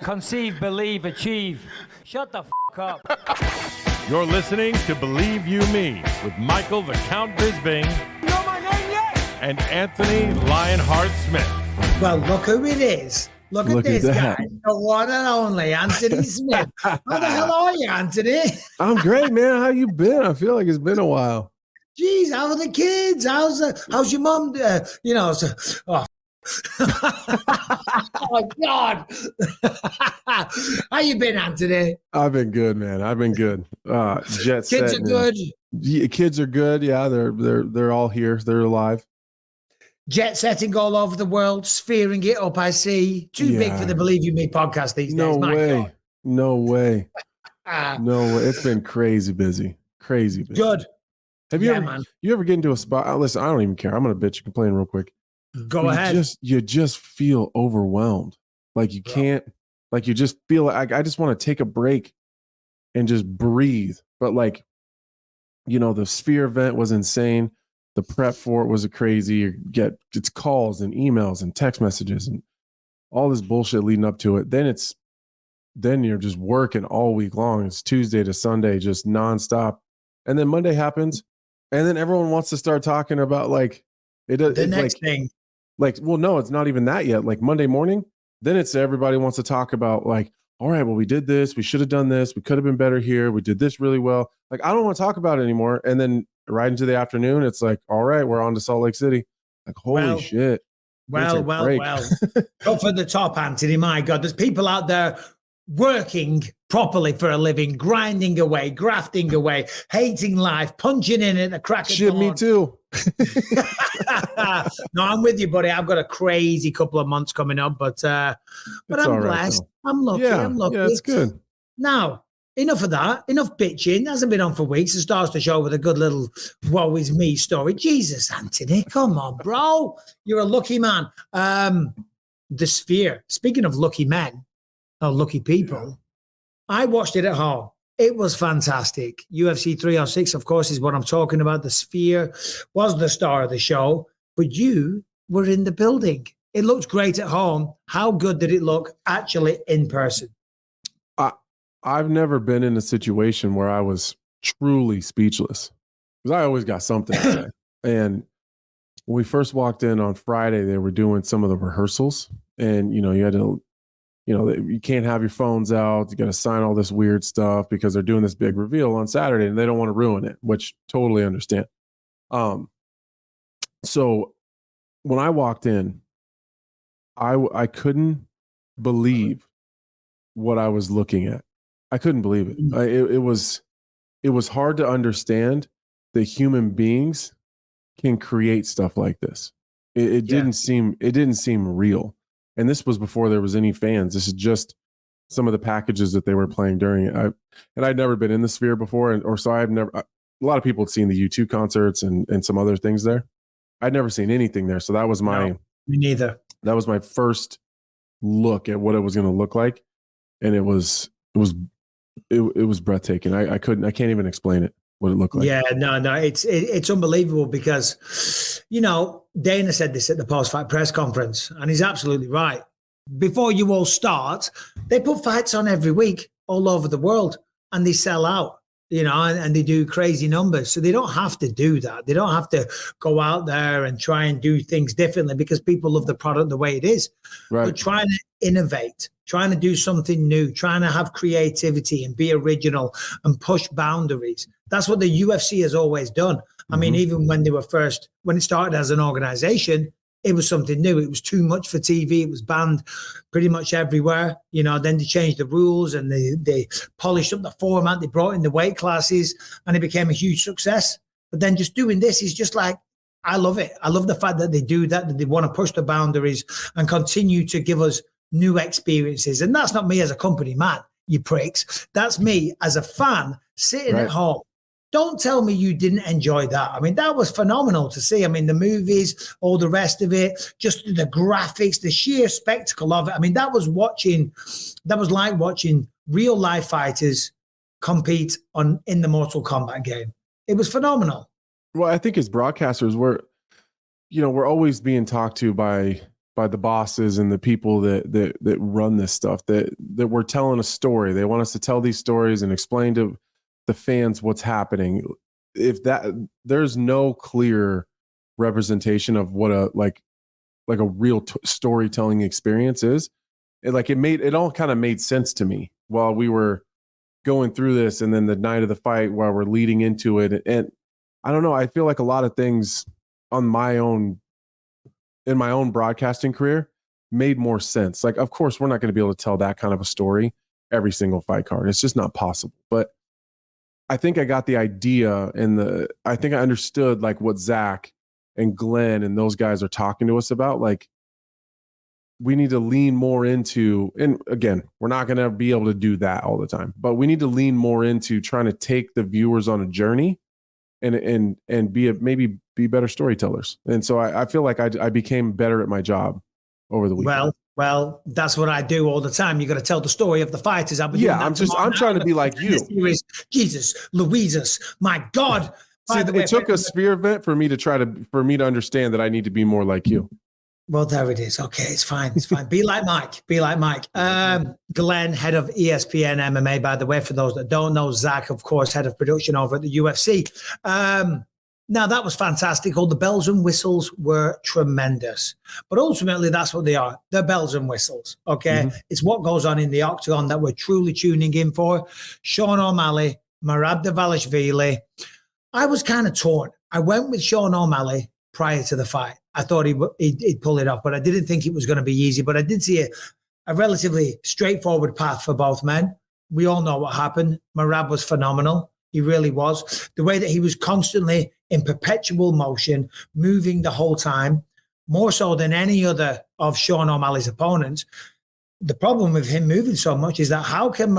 conceive, believe, achieve. Shut the f*** up. You're listening to Believe You Me with Michael the Count Bisping and Anthony Lionheart Smith. Well, look who it is. Look at this guy, the one and only Anthony Smith. How the hell are you, Anthony? I'm great, man. How you been? I feel like it's been a while. Jeez, how are the kids? How's your mom? Oh God! How you been, Anthony? I've been good, man. I've been good. Jet set. Kids are good. Kids are good. Yeah, they're all here. They're alive. Jet setting all over the world, sphering it up. I see. Too big for the Believe You Me podcast these days. No way. No way. It's been crazy busy. Crazy busy. Good. Have you ever get into a spot? Listen, I don't even care. I'm gonna bitch and complain real quick. Go ahead. You just feel overwhelmed. Like you can't. Like you just feel like I just want to take a break and just breathe. But like, the Sphere event was insane. The prep for it was crazy. It's calls and emails and text messages and all this bullshit leading up to it. Then you're just working all week long. It's Tuesday to Sunday, just nonstop. And then Monday happens, and then everyone wants to start talking about the next thing. Well, no, it's not even that yet. Like Monday morning, then it's everybody wants to talk about all right, well, we did this. We should have done this. We could have been better here. We did this really well. I don't want to talk about it anymore. And then right into the afternoon, it's like, all right, we're on to Salt Lake City. Holy shit. Well. Go for the top, Anthony. My God, there's people out there working properly for a living, grinding away, grafting away, hating life, punching in at the crack of dawn. Me too. No, I'm with you, buddy. I've got a crazy couple of months coming up, but I'm blessed. Right, I'm lucky. I'm lucky. Yeah, it's good. Now, enough of that. Enough bitching. It hasn't been on for weeks. It starts the show with a good little woe is me story. Jesus, Anthony, come on, bro. You're a lucky man. The Sphere. Speaking of lucky men, or lucky people, I watched it at home. It was fantastic. UFC 306, of course, is what I'm talking about. The Sphere was the star of the show, but you were in the building. It looked great at home. How good did it look actually in person? I've never been in a situation where I was truly speechless because I always got something to say. And when we first walked in on Friday, they were doing some of the rehearsals, and you had to. You can't have your phones out. You got to sign all this weird stuff because they're doing this big reveal on Saturday and they don't want to ruin it, which totally understand. So when I walked in, I couldn't believe what I was looking at. I couldn't believe it. It was hard to understand that human beings can create stuff like this. It didn't seem real. And this was before there was any fans. This is just some of the packages that they were playing during it. I'd never been in the Sphere before, a lot of people had seen the U2 concerts and some other things there. I'd never seen anything there. So that was me neither. That was my first look at what it was going to look like. And it was breathtaking. I can't even explain it, what it looked like. Yeah, no, it's unbelievable because, Dana said this at the post-fight press conference, and he's absolutely right. Before you all start, they put fights on every week all over the world, and they sell out, and they do crazy numbers. So they don't have to do that. They don't have to go out there and try and do things differently because people love the product the way it is. Right. But trying to innovate, trying to do something new, trying to have creativity and be original and push boundaries. That's what the UFC has always done. I mean, even when it started as an organization, it was something new. It was too much for TV. It was banned pretty much everywhere. Then they changed the rules and they polished up the format. They brought in the weight classes and it became a huge success. But then just doing this is just like, I love it. I love the fact that they do that they want to push the boundaries and continue to give us new experiences. And that's not me as a company man, you pricks. That's me as a fan sitting at home. Don't tell me you didn't enjoy that. I mean, that was phenomenal to see. I mean, the movies, all the rest of it, just the graphics, the sheer spectacle of it. I mean, that was like watching real life fighters compete in the Mortal Kombat game. It was phenomenal. Well, I think as broadcasters, we're always being talked to by by the bosses and the people that run this stuff, that we're telling a story. They want us to tell these stories and explain to the fans what's happening. If there's no clear representation of what a real storytelling experience is, it all kind of made sense to me while we were going through this, and then the night of the fight while we're leading into it. And I don't know, I feel like a lot of things in my own broadcasting career made more sense. Like, of course, we're not going to be able to tell that kind of a story every single fight card. It's just not possible. But I think I got the idea, and I think I understood like what Zach and Glenn and those guys are talking to us about. Like, we need to lean more into, and again, we're not going to be able to do that all the time, but we need to lean more into trying to take the viewers on a journey and maybe be better storytellers. And so I feel like I became better at my job over the weekend. Well, that's what I do all the time. You got to tell the story of the fighters. I'm trying to be like you. Jesus, Louises, my God. It took a sphere event for me to understand that I need to be more like you. Well, there it is. Okay, it's fine. Be like Mike. Glenn, head of ESPN MMA, by the way, for those that don't know. Zach, of course, head of production over at the UFC. Now, that was fantastic. All the bells and whistles were tremendous. But ultimately, that's what they are. They're bells and whistles, okay? Mm-hmm. It's what goes on in the octagon that we're truly tuning in for. Sean O'Malley, Merab Dvalishvili. I was kind of torn. I went with Sean O'Malley prior to the fight. I thought he'd pull it off, but I didn't think it was going to be easy. But I did see a relatively straightforward path for both men. We all know what happened. Merab was phenomenal. He really was. The way that he was constantly in perpetual motion, moving the whole time, more so than any other of Sean O'Malley's opponents. The problem with him moving so much is that how can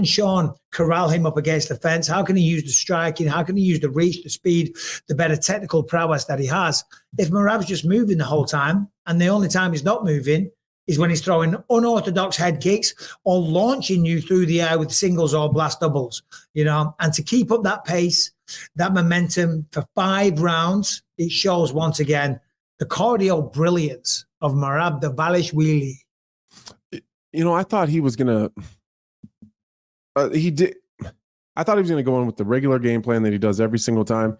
Sean corral him up against the fence? How can he use the striking? How can he use the reach, the speed, the better technical prowess that he has? If Merab's just moving the whole time, and the only time he's not moving is when he's throwing unorthodox head kicks or launching you through the air with singles or blast doubles, and to keep up that pace, that momentum for 5 rounds, it shows once again the cardio brilliance of Merab Dvalishvili. I thought he was going to, I thought he was going to go in with the regular game plan that he does every single time.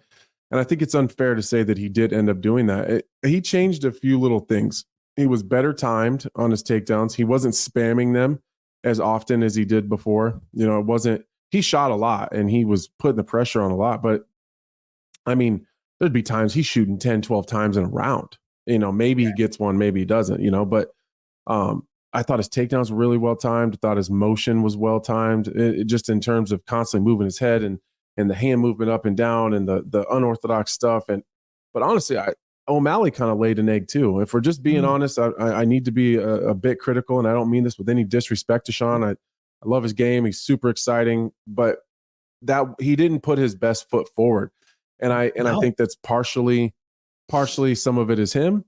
And I think it's unfair to say that he did end up doing that. He changed a few little things. He was better timed on his takedowns. He wasn't spamming them as often as he did before. He shot a lot and he was putting the pressure on a lot. But I mean, there'd be times he's shooting 10, 12 times in a round. Maybe he gets one, maybe he doesn't, but I thought his takedowns were really well timed. I thought his motion was well timed, just in terms of constantly moving his head and the hand movement up and down and the unorthodox stuff. But honestly, O'Malley kind of laid an egg too. If we're just being honest, I need to be a bit critical, and I don't mean this with any disrespect to Sean. I love his game. He's super exciting, but that he didn't put his best foot forward. And I think that's partially some of it is him.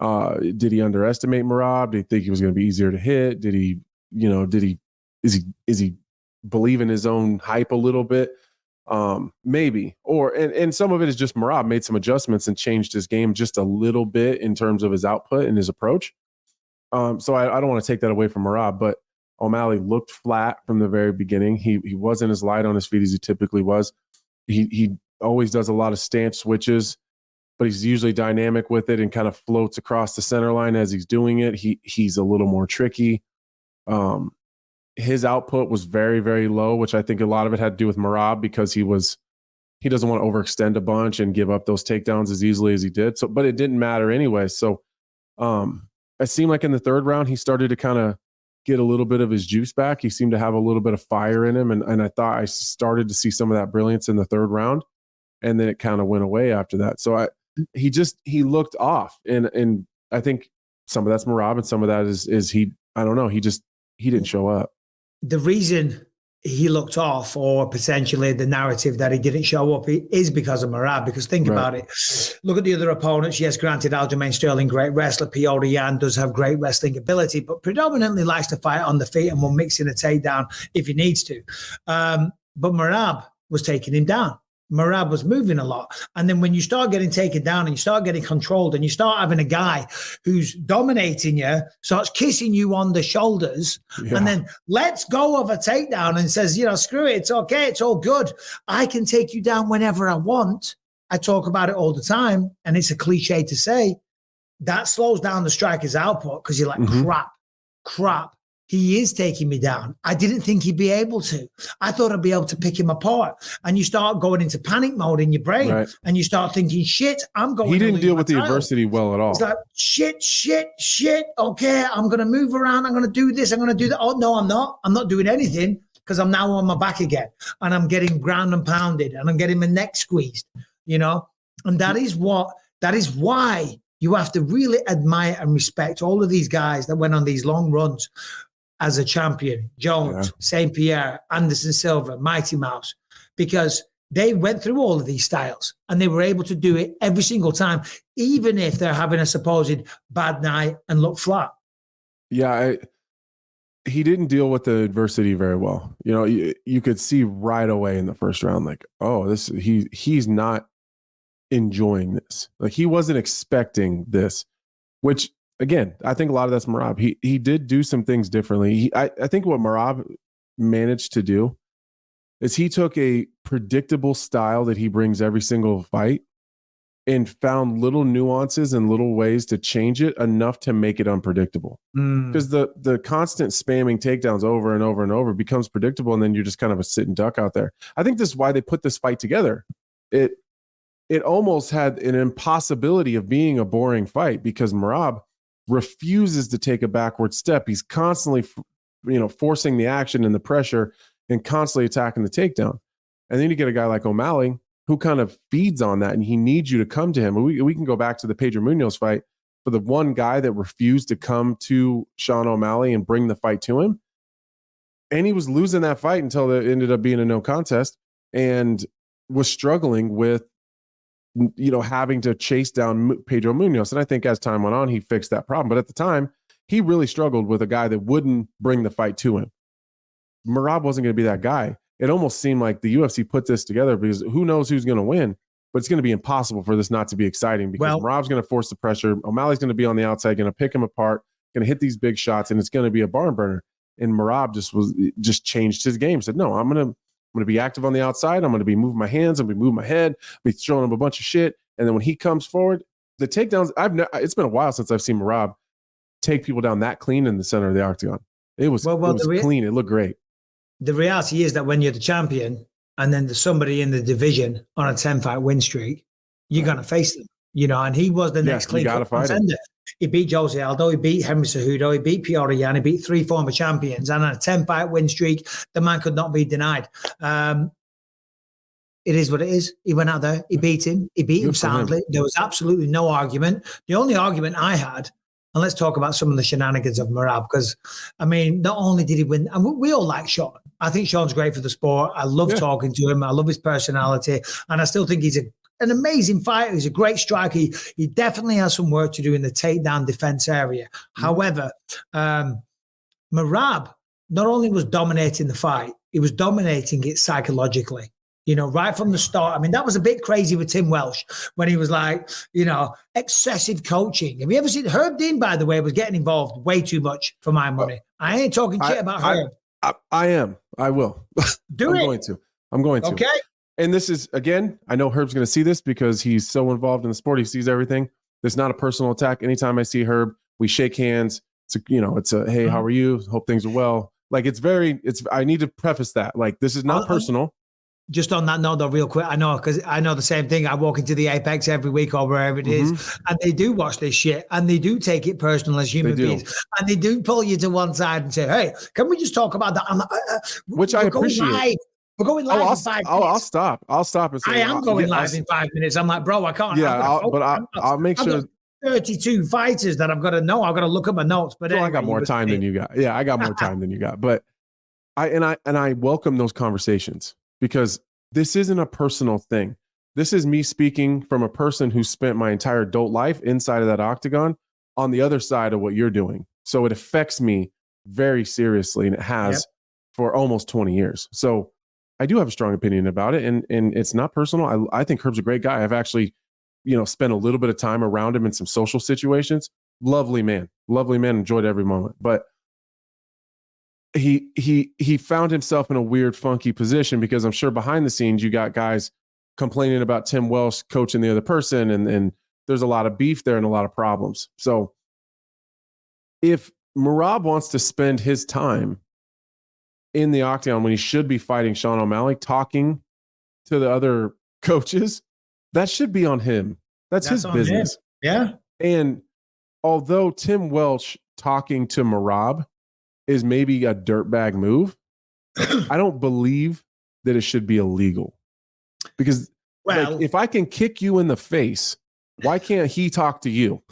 Did he underestimate Merab? Did he think he was going to be easier to hit? Is he believe in his own hype a little bit? Maybe. And some of it is just Merab made some adjustments and changed his game just a little bit in terms of his output and his approach. So I don't want to take that away from Merab, but O'Malley looked flat from the very beginning. He wasn't as light on his feet as he typically was. He always does a lot of stance switches, but he's usually dynamic with it and kind of floats across the center line as he's doing it. He's a little more tricky. His output was very, very low, which I think a lot of it had to do with Merab because he doesn't want to overextend a bunch and give up those takedowns as easily as he did. So, but it didn't matter anyway. So it seemed like in the 3rd round, he started to kind of get a little bit of his juice back. He seemed to have a little bit of fire in him. And I thought I started to see some of that brilliance in the 3rd round. And then it kind of went away after that. So he looked off. And I think some of that's Merab and some of that is he didn't show up. The reason he looked off, or potentially the narrative that he didn't show up, is because of Merab. Because think about it. Look at the other opponents. Yes, granted, Aljamain Sterling, great wrestler. Petr Yan does have great wrestling ability, but predominantly likes to fight on the feet and will mix in a takedown if he needs to. But Merab was taking him down. Merab was moving a lot. And then when you start getting taken down and you start getting controlled and you start having a guy who's dominating you, starts kissing you on the shoulders, and then lets go of a takedown and says, screw it, it's okay, it's all good. I can take you down whenever I want. I talk about it all the time, and it's a cliche to say. That slows down the striker's output because you're like, crap. He is taking me down. I didn't think he'd be able to. I thought I'd be able to pick him apart. And you start going into panic mode in your brain, and you start thinking, shit, I'm going. He didn't deal with the adversity well at all. It's like, shit. Okay, I'm going to move around. I'm going to do this. I'm going to do that. Oh, no, I'm not. I'm not doing anything because I'm now on my back again. And I'm getting ground and pounded, and I'm getting my neck squeezed, And that is why you have to really admire and respect all of these guys that went on these long runs as a champion. Jones, St. Pierre, Anderson Silva, Mighty Mouse, because they went through all of these styles and they were able to do it every single time, even if they're having a supposed bad night and look flat. Yeah, he didn't deal with the adversity very well. You could see right away in the first round, like, oh, he's not enjoying this. Like, he wasn't expecting this, which, again, I think a lot of that's Merab. He did do some things differently. I think what Merab managed to do is he took a predictable style that he brings every single fight and found little nuances and little ways to change it enough to make it unpredictable. Because the constant spamming takedowns over and over and over becomes predictable, and then you're just kind of a sit and duck out there. I think this is why they put this fight together. It almost had an impossibility of being a boring fight because Merab refuses to take a backward step. He's constantly, forcing the action and the pressure and constantly attacking the takedown. And then you get a guy like O'Malley who kind of feeds on that, and he needs you to come to him. We can go back to the Pedro Munoz fight for the one guy that refused to come to Sean O'Malley and bring the fight to him. And he was losing that fight until it ended up being a no contest and was struggling with having to chase down Pedro Munoz. And I think as time went on, he fixed that problem. But at the time, he really struggled with a guy that wouldn't bring the fight to him. Merab wasn't going to be that guy. It almost seemed like the UFC put this together because who knows who's going to win, but it's going to be impossible for this not to be exciting because Merab's going to force the pressure. O'Malley's going to be on the outside, going to pick him apart, going to hit these big shots, and it's going to be a barn burner. And Merab just changed his game. Said, no, I'm going to be active on the outside. I'm going to be moving my hands. I'm going to be moving my head. Be throwing him a bunch of shit. And then when he comes forward, the takedowns, it's been a while since I've seen Merab take people down that clean in the center of the octagon. It was clean. It looked great. The reality is that when you're the champion and then there's somebody in the division on a 10-fight win streak, you're going to face them, and he was the next clean contender. He beat Jose Aldo, he beat Henry Cejudo, he beat Piotr Jan, he beat 3 former champions, and on a 10-fight win streak, the man could not be denied. It is what it is. He went out there, he beat him soundly. There was absolutely no argument. The only argument I had, and let's talk about some of the shenanigans of Merab, because, not only did he win, and we all like Sean. I think Sean's great for the sport. I love talking to him. I love his personality, and I still think he's an amazing fighter. He's a great striker. He definitely has some work to do in the takedown defense area. However, Merab not only was dominating the fight, he was dominating it psychologically. Right from the start. That was a bit crazy with Tim Welsh when he was like, excessive coaching. Have you ever seen Herb Dean, by the way, was getting involved way too much for my money. I ain't talking shit about Herb. I am. I will. I'm going to. Okay. And this is, again, I know Herb's going to see this because he's so involved in the sport. He sees everything. It's not a personal attack. Anytime I see Herb, we shake hands. It's a, hey, how are you? Hope things are well. Like, I need to preface that. Like, this is not personal. Just on that note, though, real quick, I know the same thing. I walk into the Apex every week or wherever it is, and they do watch this shit, and they do take it personal as human beings, and they do pull you to one side and say, "Hey, can we just talk about that?" I'm like, which I appreciate. We're going live in 5 minutes. I'll stop. I'll stop and say, I am going live in 5 minutes. I'm like, bro, I can't. Yeah, I'll make sure. 32 fighters that I've got to know. I've got to look at my notes. But anyway, I got more time than you got. Yeah, I got more time than you got. But I welcome those conversations. Because this isn't a personal thing. This is me speaking from a person who spent my entire adult life inside of that octagon on the other side of what you're doing. So it affects me very seriously, and it has for almost 20 years. So I do have a strong opinion about it, and it's not personal. I think Herb's a great guy. I've actually, spent a little bit of time around him in some social situations. Lovely man. Enjoyed every moment. But he found himself in a weird, funky position because I'm sure behind the scenes you got guys complaining about Tim Welsh coaching the other person, and there's a lot of beef there and a lot of problems. So if Merab wants to spend his time in the octagon when he should be fighting Sean O'Malley, talking to the other coaches, that should be on him. That's his business. Him. Yeah. And although Tim Welsh talking to Merab is maybe a dirtbag move, I don't believe that it should be illegal. Because if I can kick you in the face, why can't he talk to you?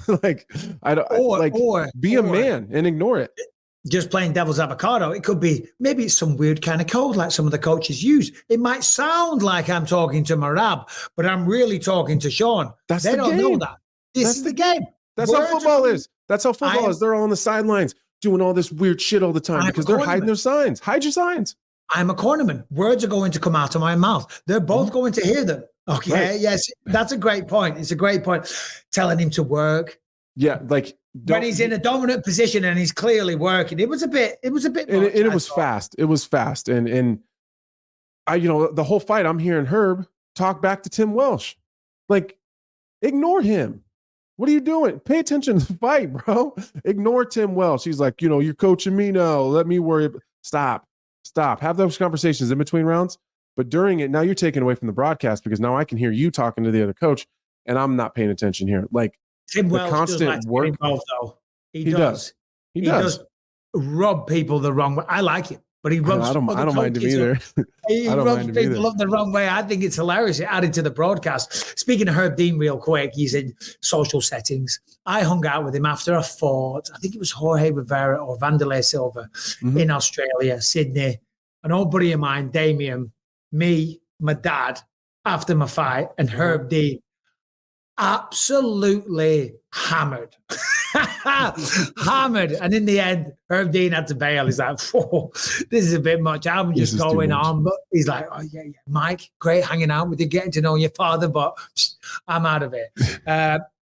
Be a man and ignore it. Just playing devil's avocado, it could be maybe it's some weird kind of code like some of the coaches use. It might sound like I'm talking to Merab, but I'm really talking to Sean. They don't know that. This is the game. That's how football is. They're all on the sidelines doing all this weird shit all the time because they're hiding their signs. Hide your signs. I'm a cornerman. Words are going to come out of my mouth. They're both going to hear them. Okay. Right. Yes. That's a great point. It's a great point. Telling him to work. Yeah. When he's in a dominant position and he's clearly working, it was a bit much, it was fast. It was fast. And I, the whole fight, I'm hearing Herb talk back to Tim Welsh. Ignore him. What are you doing? Pay attention to the fight, bro. Ignore Tim Welsh. He's like, you're coaching me now. Let me worry. Stop. Have those conversations in between rounds. But during it, now you're taken away from the broadcast because now I can hear you talking to the other coach and I'm not paying attention here. Tim Welsh constant does work involved, though. He does. He does rub people the wrong way. I like it, but he rubs. I don't mind him either. He rubs people up the wrong way. I think it's hilarious. It added to the broadcast. Speaking of Herb Dean, real quick, he's in social settings. I hung out with him after a fought. I think it was Jorge Rivera or Vanderlei Silva in Australia, Sydney. An old buddy of mine, Damien, me, my dad, after my fight, and Herb Dean. Absolutely hammered. And in the end, Herb Dean had to bail. He's like, this is a bit much. I'm just going on. But he's like, oh, yeah. Mike, great hanging out with you, getting to know your father, but I'm out of it.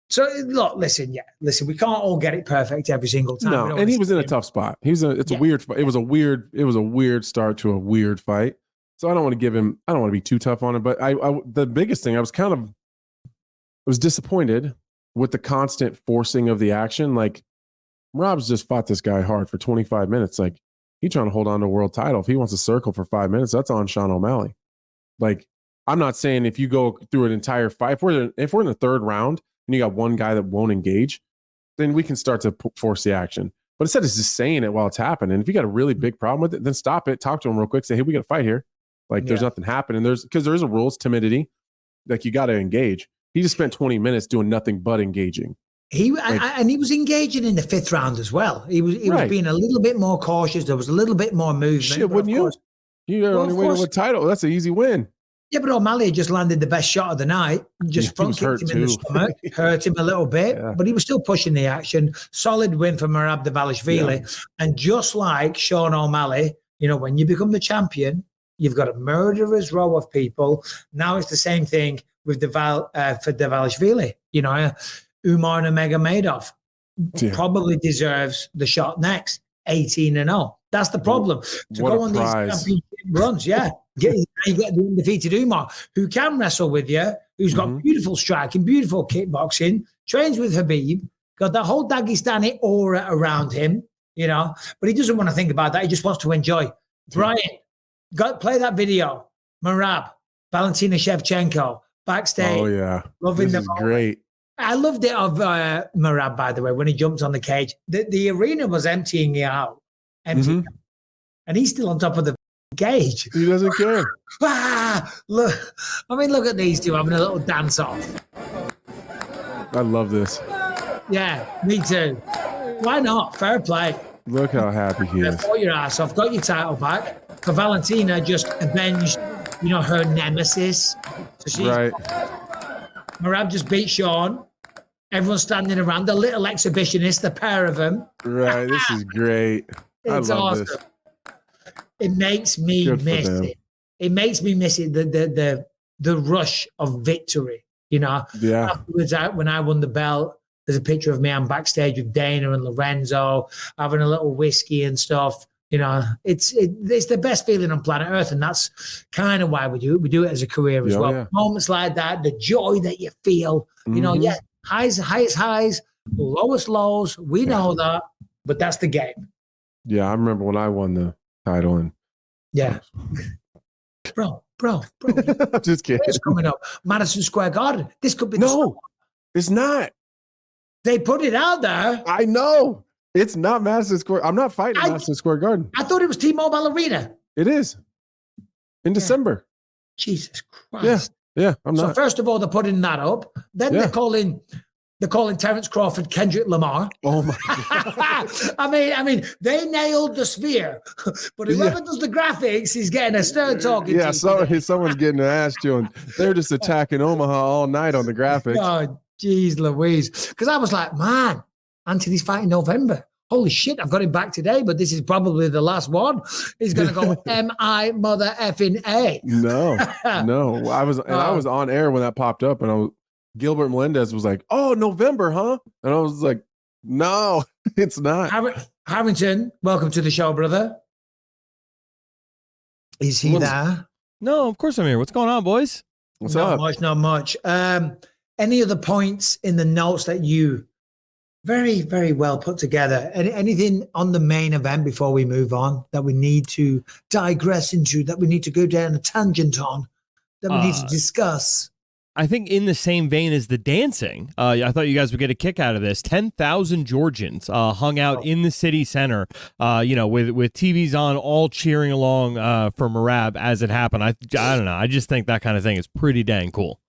So, look, listen, we can't all get it perfect every single time. No, and he was in a tough spot. It's a weird fight. It was a weird start to a weird fight. So I don't want to be too tough on him. But the biggest thing, I was disappointed with the constant forcing of the action. Rob's just fought this guy hard for 25 minutes. He's trying to hold on to a world title. If he wants to circle for 5 minutes, that's on Sean O'Malley. I'm not saying if you go through an entire fight, if we're in the third round and you got one guy that won't engage, then we can start to force the action. But instead of just saying it while it's happening, if you got a really big problem with it, then stop it, talk to him real quick, say, hey, we got to fight here. There's nothing happening. Because there is a rule, it's timidity. You got to engage. He just spent 20 minutes doing nothing but engaging. And he was engaging in the fifth round as well. He was being a little bit more cautious. There was a little bit more movement. Shit, wouldn't you? You only win with a title. That's an easy win. Yeah, but O'Malley just landed the best shot of the night. Just front kicked him in the stomach, hurt him a little bit, but he was still pushing the action. Solid win for Merab Dvalishvili. Yeah. And just like Sean O'Malley, when you become the champion, you've got a murderer's row of people. Now it's the same thing with for Dvalishvili. Umar Nurmagomedov probably deserves the shot next. 18-0. That's the problem. To go on these championship runs, you get the undefeated Umar, who can wrestle with you, who's got beautiful striking, beautiful kickboxing, trains with Habib, got that whole Dagestani aura around him, but he doesn't want to think about that. He just wants to enjoy. Brian, play that video. Merab, Valentina Shevchenko, backstage. Oh, yeah. Loving this them. Is great. I loved it of Merab, by the way, when he jumped on the cage. The arena was emptying out. And he's still on top of the cage. He doesn't care. Look at these two having a little dance off. I love this. Yeah, me too. Why not? Fair play. Look how happy he is. Fought your ass off. Got your title back. For Valentina, just avenged, her nemesis. So Merab just beat Sean. Everyone's standing around. The little exhibitionist, the pair of them. Right. This is great. It's awesome. This. It makes me miss it. it makes me miss it, the rush of victory. You know, afterwards, when I won the belt, there's a picture of me. I'm backstage with Dana and Lorenzo, having a little whiskey and stuff. You know, it's the best feeling on planet Earth, and that's kind of why we do it. We do it as a career as well. Yeah. Moments like that, the joy that you feel. You know, highest highs, lowest lows. We know that, but that's the game. Yeah, I remember when I won the title, and bro. I'm just kidding. It's coming up, Madison Square Garden. This could be it's not. They put it out there. I know. It's not Madison Square. I'm not fighting Madison Square Garden. I thought it was T-Mobile Arena. It is. In December. Jesus Christ. Yeah, I'm not. So first of all, they're putting that up. Then they're calling Terrence Crawford Kendrick Lamar. Oh my God. I mean, they nailed the sphere. But whoever does the graphics is getting a stern talking. Yeah, someone's getting their ass chewing. They're just attacking Omaha all night on the graphics. Oh, geez Louise. Because I was like, man, Anthony's fighting November. Holy shit, I've got him back today, but this is probably the last one. He's going to go M-I mother effing A. No. I was on air when that popped up, and Gilbert Melendez was like, "Oh, November, huh?" And I was like, "No, it's not." Harrington, welcome to the show, brother. Is he there? No, of course I'm here. What's going on, boys? What's up? Not much. Any other points in the notes that you very, very well put together? Anything on the main event before we move on that we need to digress into, that we need to go down a tangent on, that we need to discuss? I think in the same vein as the dancing, I thought you guys would get a kick out of this. 10,000 Georgians hung out in the city center, with TVs on, all cheering along for Merab as it happened. I don't know. I just think that kind of thing is pretty dang cool.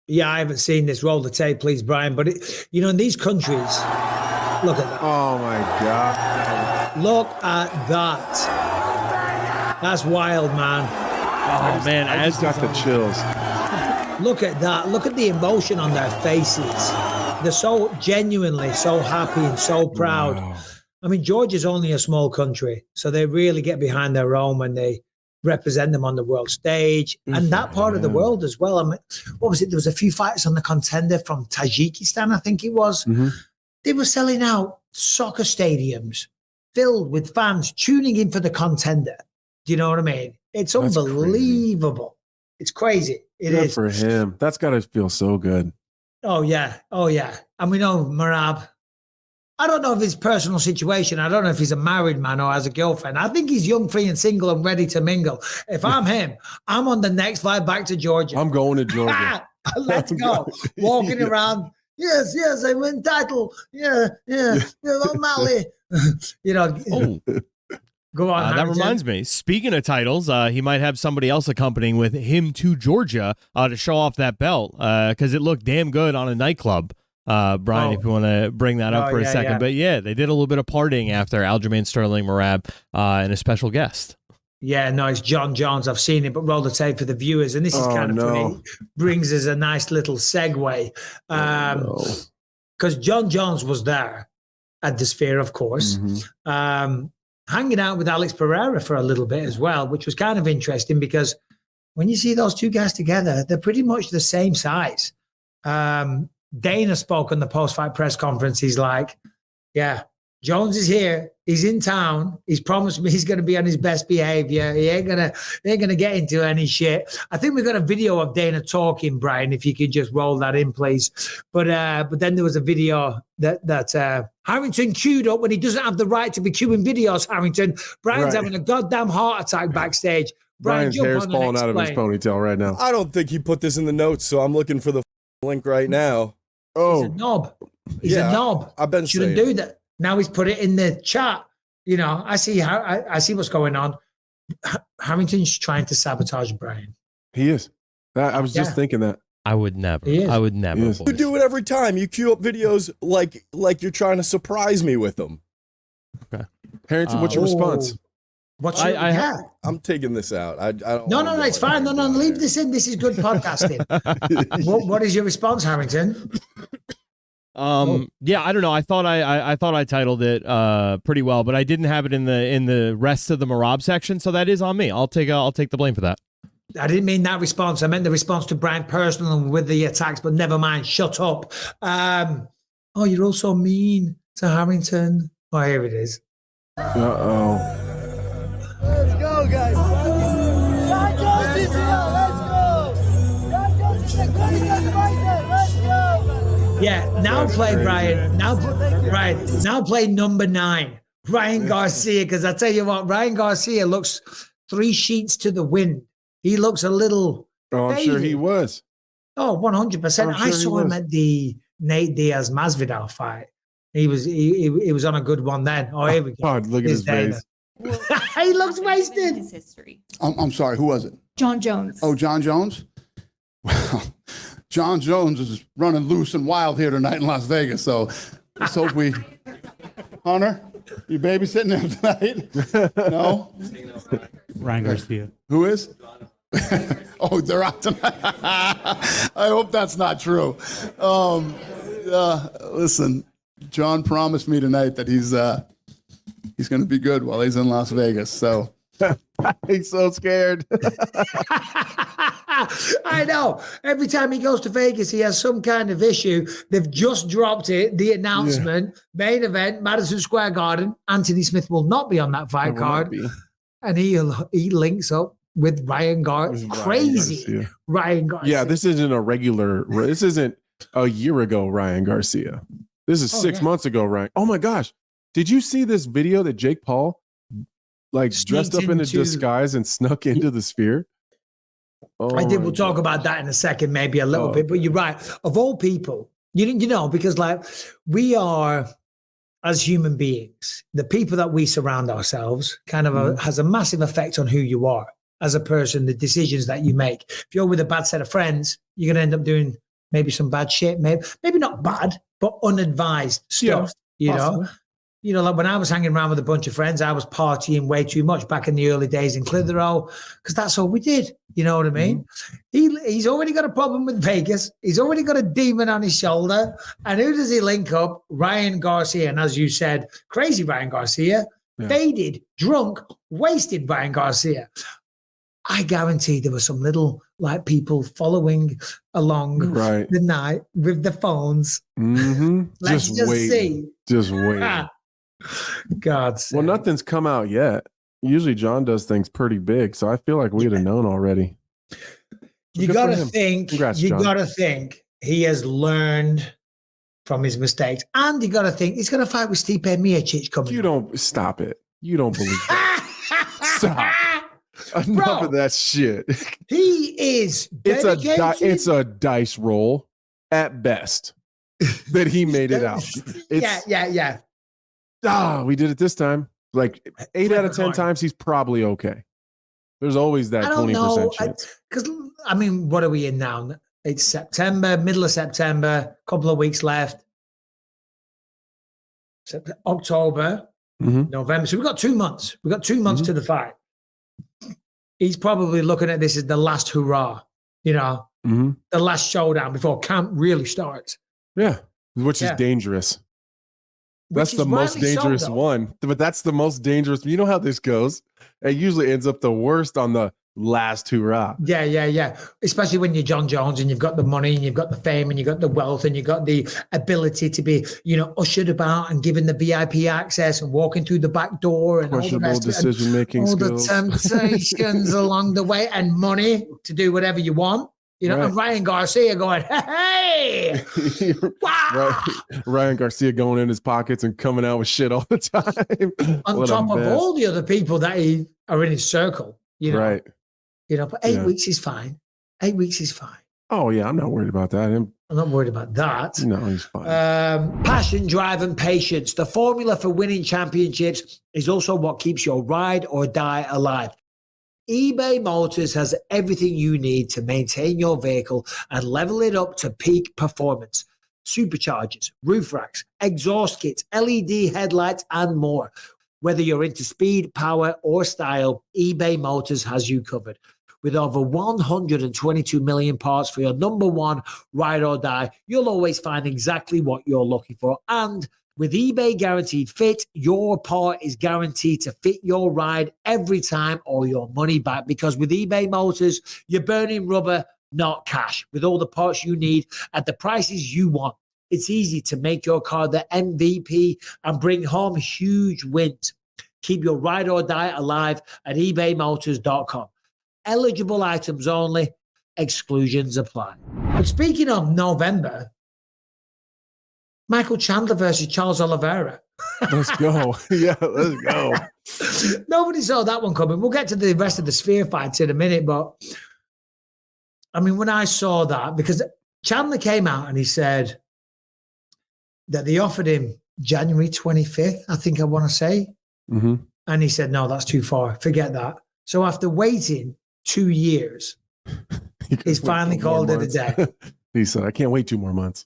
Yeah, I haven't seen this. Roll the tape, please, Brian. But, in these countries, look at that. Oh, my God. Look at that. That's wild, man. Oh, man. I just got the chills. Look at that. Look at the emotion on their faces. They're so genuinely so happy and so proud. Wow. I mean, Georgia's only a small country, so they really get behind their own when they represent them on the world stage and that part of the world as well. I mean, what was it? There was a few fighters on the contender from Tajikistan, I think it was. Mm-hmm. They were selling out soccer stadiums filled with fans tuning in for the contender. Do you know what I mean? It's unbelievable. It's crazy. It good is. For him. That's got to feel so good. Oh, yeah. And we know Merab. I don't know if his personal situation. I don't know if he's a married man or has a girlfriend. I think he's young, free, and single and ready to mingle. If I'm him, I'm on the next flight back to Georgia. I'm going to Georgia. Let's go. Walking around. Yes, I win title. Yeah, O'Malley. Go on. That reminds me. Speaking of titles, he might have somebody else accompanying with him to Georgia to show off that belt because it looked damn good on a nightclub. Brian, if you want to bring that up for a second. Yeah. But yeah, they did a little bit of partying after Aljamain Sterling, Merab, and a special guest. Yeah, no, it's Jon Jones. I've seen it, but roll the tape for the viewers. And this is kind of funny. Brings us a nice little segue. Because Jon Jones was there at the Sphere, of course, hanging out with Alex Pereira for a little bit as well, which was kind of interesting because when you see those two guys together, they're pretty much the same size. Dana spoke on the post-fight press conference. He's like, yeah, Jones is here. He's in town. He's promised me he's going to be on his best behavior. He ain't gonna get into any shit. I think we've got a video of Dana talking, Brian, if you could just roll that in, please. But then there was a video that Harrington queued up when he doesn't have the right to be queuing videos, Harrington. Brian's having a goddamn heart attack backstage. Brian's hair's falling out of his ponytail right now. I don't think he put this in the notes, so I'm looking for the link right now. Oh, he's a knob. He's a knob. I've been shouldn't do that. Now he's put it in the chat. I see what's going on. Harrington's trying to sabotage Brian. He is. I was just thinking that. I would never. You do it every time. You queue up videos like you're trying to surprise me with them. Okay. Harrington, what's your response? I'm taking this out. I don't. No, it's fine. No, leave this in. This is good podcasting. What is your response, Harrington? Yeah, I don't know. I thought I titled it pretty well, but I didn't have it in the rest of the Merab section, so that is on me. I'll take the blame for that. I didn't mean that response. I meant the response to Brian personal and with the attacks, but never mind. Shut up. Oh, you're also mean to Harrington. Oh, here it is. Uh-oh. Let's go, guys. Jon Jones is here. Let's go. Jon Jones is the greatest fighter. Let's go. Yeah, now That's play crazy. Brian. Now play number 9, Ryan Garcia. Because I tell you what, Ryan Garcia looks 3 sheets to the wind. He looks a little. Oh, I'm sure he was. Oh, 100%. I saw him at the Nate Diaz Masvidal fight. He was on a good one then. Oh, here we go. God, look at his face. He looks wasted. His history. I'm sorry, who was it? Jon Jones. Oh, Jon Jones? Well, Jon Jones is running loose and wild here tonight in Las Vegas, so let's hope we... Hunter, you babysitting him tonight? No? Ryan Garcia. Who is? Oh, they're out tonight. I hope that's not true. Listen, John promised me tonight that he's going to be good while he's in Las Vegas. So He's so scared. I know. Every time he goes to Vegas, he has some kind of issue. They've just dropped it. The announcement, main event, Madison Square Garden. Anthony Smith will not be on that fight card, and he links up with Ryan Garcia. Crazy Ryan Garcia. Yeah, this isn't a regular. This isn't a year ago Ryan Garcia. This is 6 months ago, Ryan. Oh my gosh, did you see this video that Jake Paul dressed up in a disguise and snuck into the sphere? Oh, I did. We'll talk about that in a second, maybe a little bit. But you're right. Of all people, you know, because we are, as human beings, the people that we surround ourselves kind of has a massive effect on who you are as a person, the decisions that you make. If you're with a bad set of friends, you're going to end up doing maybe some bad shit, maybe not bad, but unadvised stuff, you know? You know, like when I was hanging around with a bunch of friends, I was partying way too much back in the early days in Clitheroe, because that's all we did. You know what I mean? He's already got a problem with Vegas. He's already got a demon on his shoulder. And who does he link up? Ryan Garcia. And as you said, crazy Ryan Garcia, faded, drunk, wasted Ryan Garcia. I guarantee there were some little people following along the night with the phones. Let's just see. Just wait. God. Well, nothing's come out yet. Usually John does things pretty big, so I feel like we'd have known already. You got to think. Congrats, you John. got to think he has learned from his mistakes, and you got to think he's going to fight with Stipe Miocic coming. You don't stop it. You don't believe that. Stop. Enough of that shit. He is. It's a dice roll at best that he made it out. Yeah. We did it this time. 8 out of 10 times, he's probably okay. There's always that 20% chance. Because, what are we in now? It's September, middle of September, couple of weeks left. October, November. So we've got 2 months. We've got 2 months to the fight. He's probably looking at this as the last hurrah, the last showdown before camp really starts. Yeah, which is dangerous. That's the most dangerous one, but that's the most dangerous. You know how this goes. It usually ends up the worst on the last hurrah. Yeah. Especially when you're Jon Jones and you've got the money and you've got the fame and you've got the wealth and you've got the ability to be, ushered about and given the VIP access and walking through the back door and questionable all the decision-making skills. All the temptations along the way and money to do whatever you want. And Ryan Garcia going, hey! Wow! Ryan Garcia going in his pockets and coming out with shit all the time. On top of all the other people that are in his circle, Right. But 8 weeks is fine. 8 weeks is fine. Oh, yeah, I'm not worried about that. I'm not worried about that. No, he's fine. Passion, drive, and patience. The formula for winning championships is also what keeps your ride or die alive. eBay Motors has everything you need to maintain your vehicle and level it up to peak performance. Superchargers, roof racks, exhaust kits, LED headlights, and more. Whether you're into speed, power, or style, eBay Motors has you covered. With over 122 million parts for your number one ride or die, you'll always find exactly what you're looking for. And With eBay Guaranteed Fit, your part is guaranteed to fit your ride every time or your money back. Because with eBay Motors, you're burning rubber, not cash. With all the parts you need at the prices you want, it's easy to make your car the MVP and bring home huge wins. Keep your ride or die alive at ebaymotors.com. Eligible items only. Exclusions apply. But speaking of November, Michael Chandler versus Charles Oliveira. Let's go. Yeah, let's go. Nobody saw that one coming. We'll get to the rest of the Sphere fights in a minute, but I mean, when I saw that, because Chandler came out and he said that they offered him January 25th, I think I want to say. Mm-hmm. And he said, no, that's too far. Forget that. So after waiting 2 years, he's finally called it a day. He said, I can't wait 2 more months.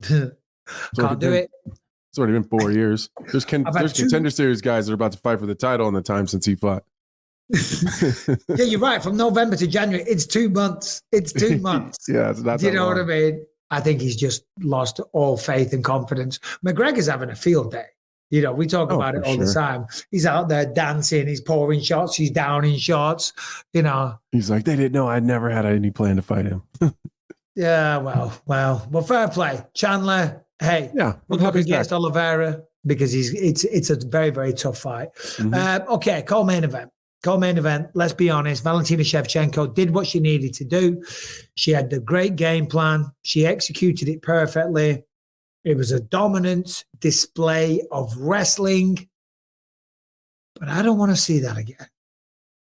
Can't do it. It's already been 4 years. There's contender series guys that are about to fight for the title in the time since he fought. Yeah, you're right. From November to January, it's 2 months. It's 2 months. Yeah, it's not. Do you know what I mean? I think he's just lost all faith and confidence. McGregor's having a field day. You know, we talk about it all the time. He's out there dancing. He's pouring shots. He's downing shots. You know, he's like, they didn't know I'd never had any plan to fight him. Yeah, well, fair play, Chandler. Hey, yeah, look up against Oliveira because it's a very, very tough fight. Mm-hmm. Okay, co-main event. Let's be honest. Valentina Shevchenko did what she needed to do. She had the great game plan. She executed it perfectly. It was a dominant display of wrestling. But I don't want to see that again.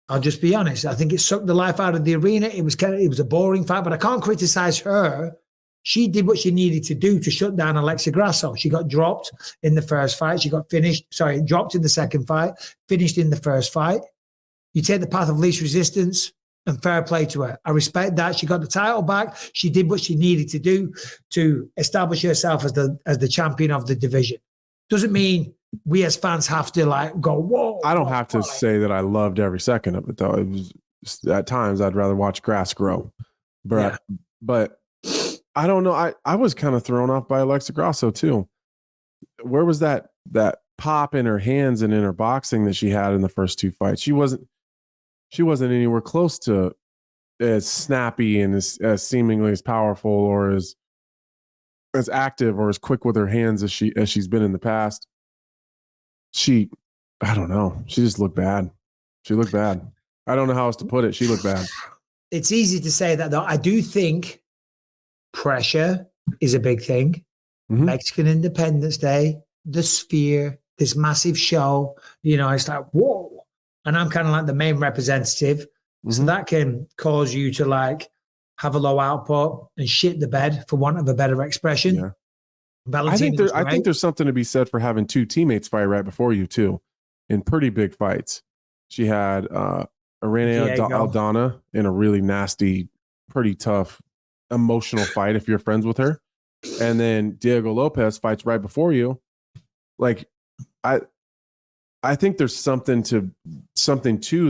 I'll just be honest. I think it sucked the life out of the arena. It was a boring fight, but I can't criticize her. She did what she needed to do to shut down Alexa Grasso. She got dropped in the first fight. She got dropped in the second fight, finished in the first fight. You take the path of least resistance, and fair play to her. I respect that. She got the title back. She did what she needed to do to establish herself as the champion of the division. Doesn't mean we as fans have to go, whoa. I don't have to say that I loved every second of it, though. It was at times I'd rather watch grass grow. But I don't know. I was kind of thrown off by Alexa Grasso too. Where was that pop in her hands and in her boxing that she had in the first 2 fights? She wasn't anywhere close to as snappy and as seemingly as powerful or as active or as quick with her hands as she's been in the past. I don't know. She just looked bad. She looked bad. I don't know how else to put it. She looked bad. It's easy to say that, though. I do think pressure is a big thing. Mm-hmm. Mexican Independence Day, the Sphere, this massive show, it's like, whoa. And I'm kind of like the main representative. Mm-hmm. So that can cause you to have a low output and shit the bed, for want of a better expression. Yeah. I think there's something to be said for having 2 teammates fight right before you too, in pretty big fights. She had Irene Aldana in a really nasty, pretty tough, emotional fight if you're friends with her, and then Diego Lopez fights right before you. I think there's something to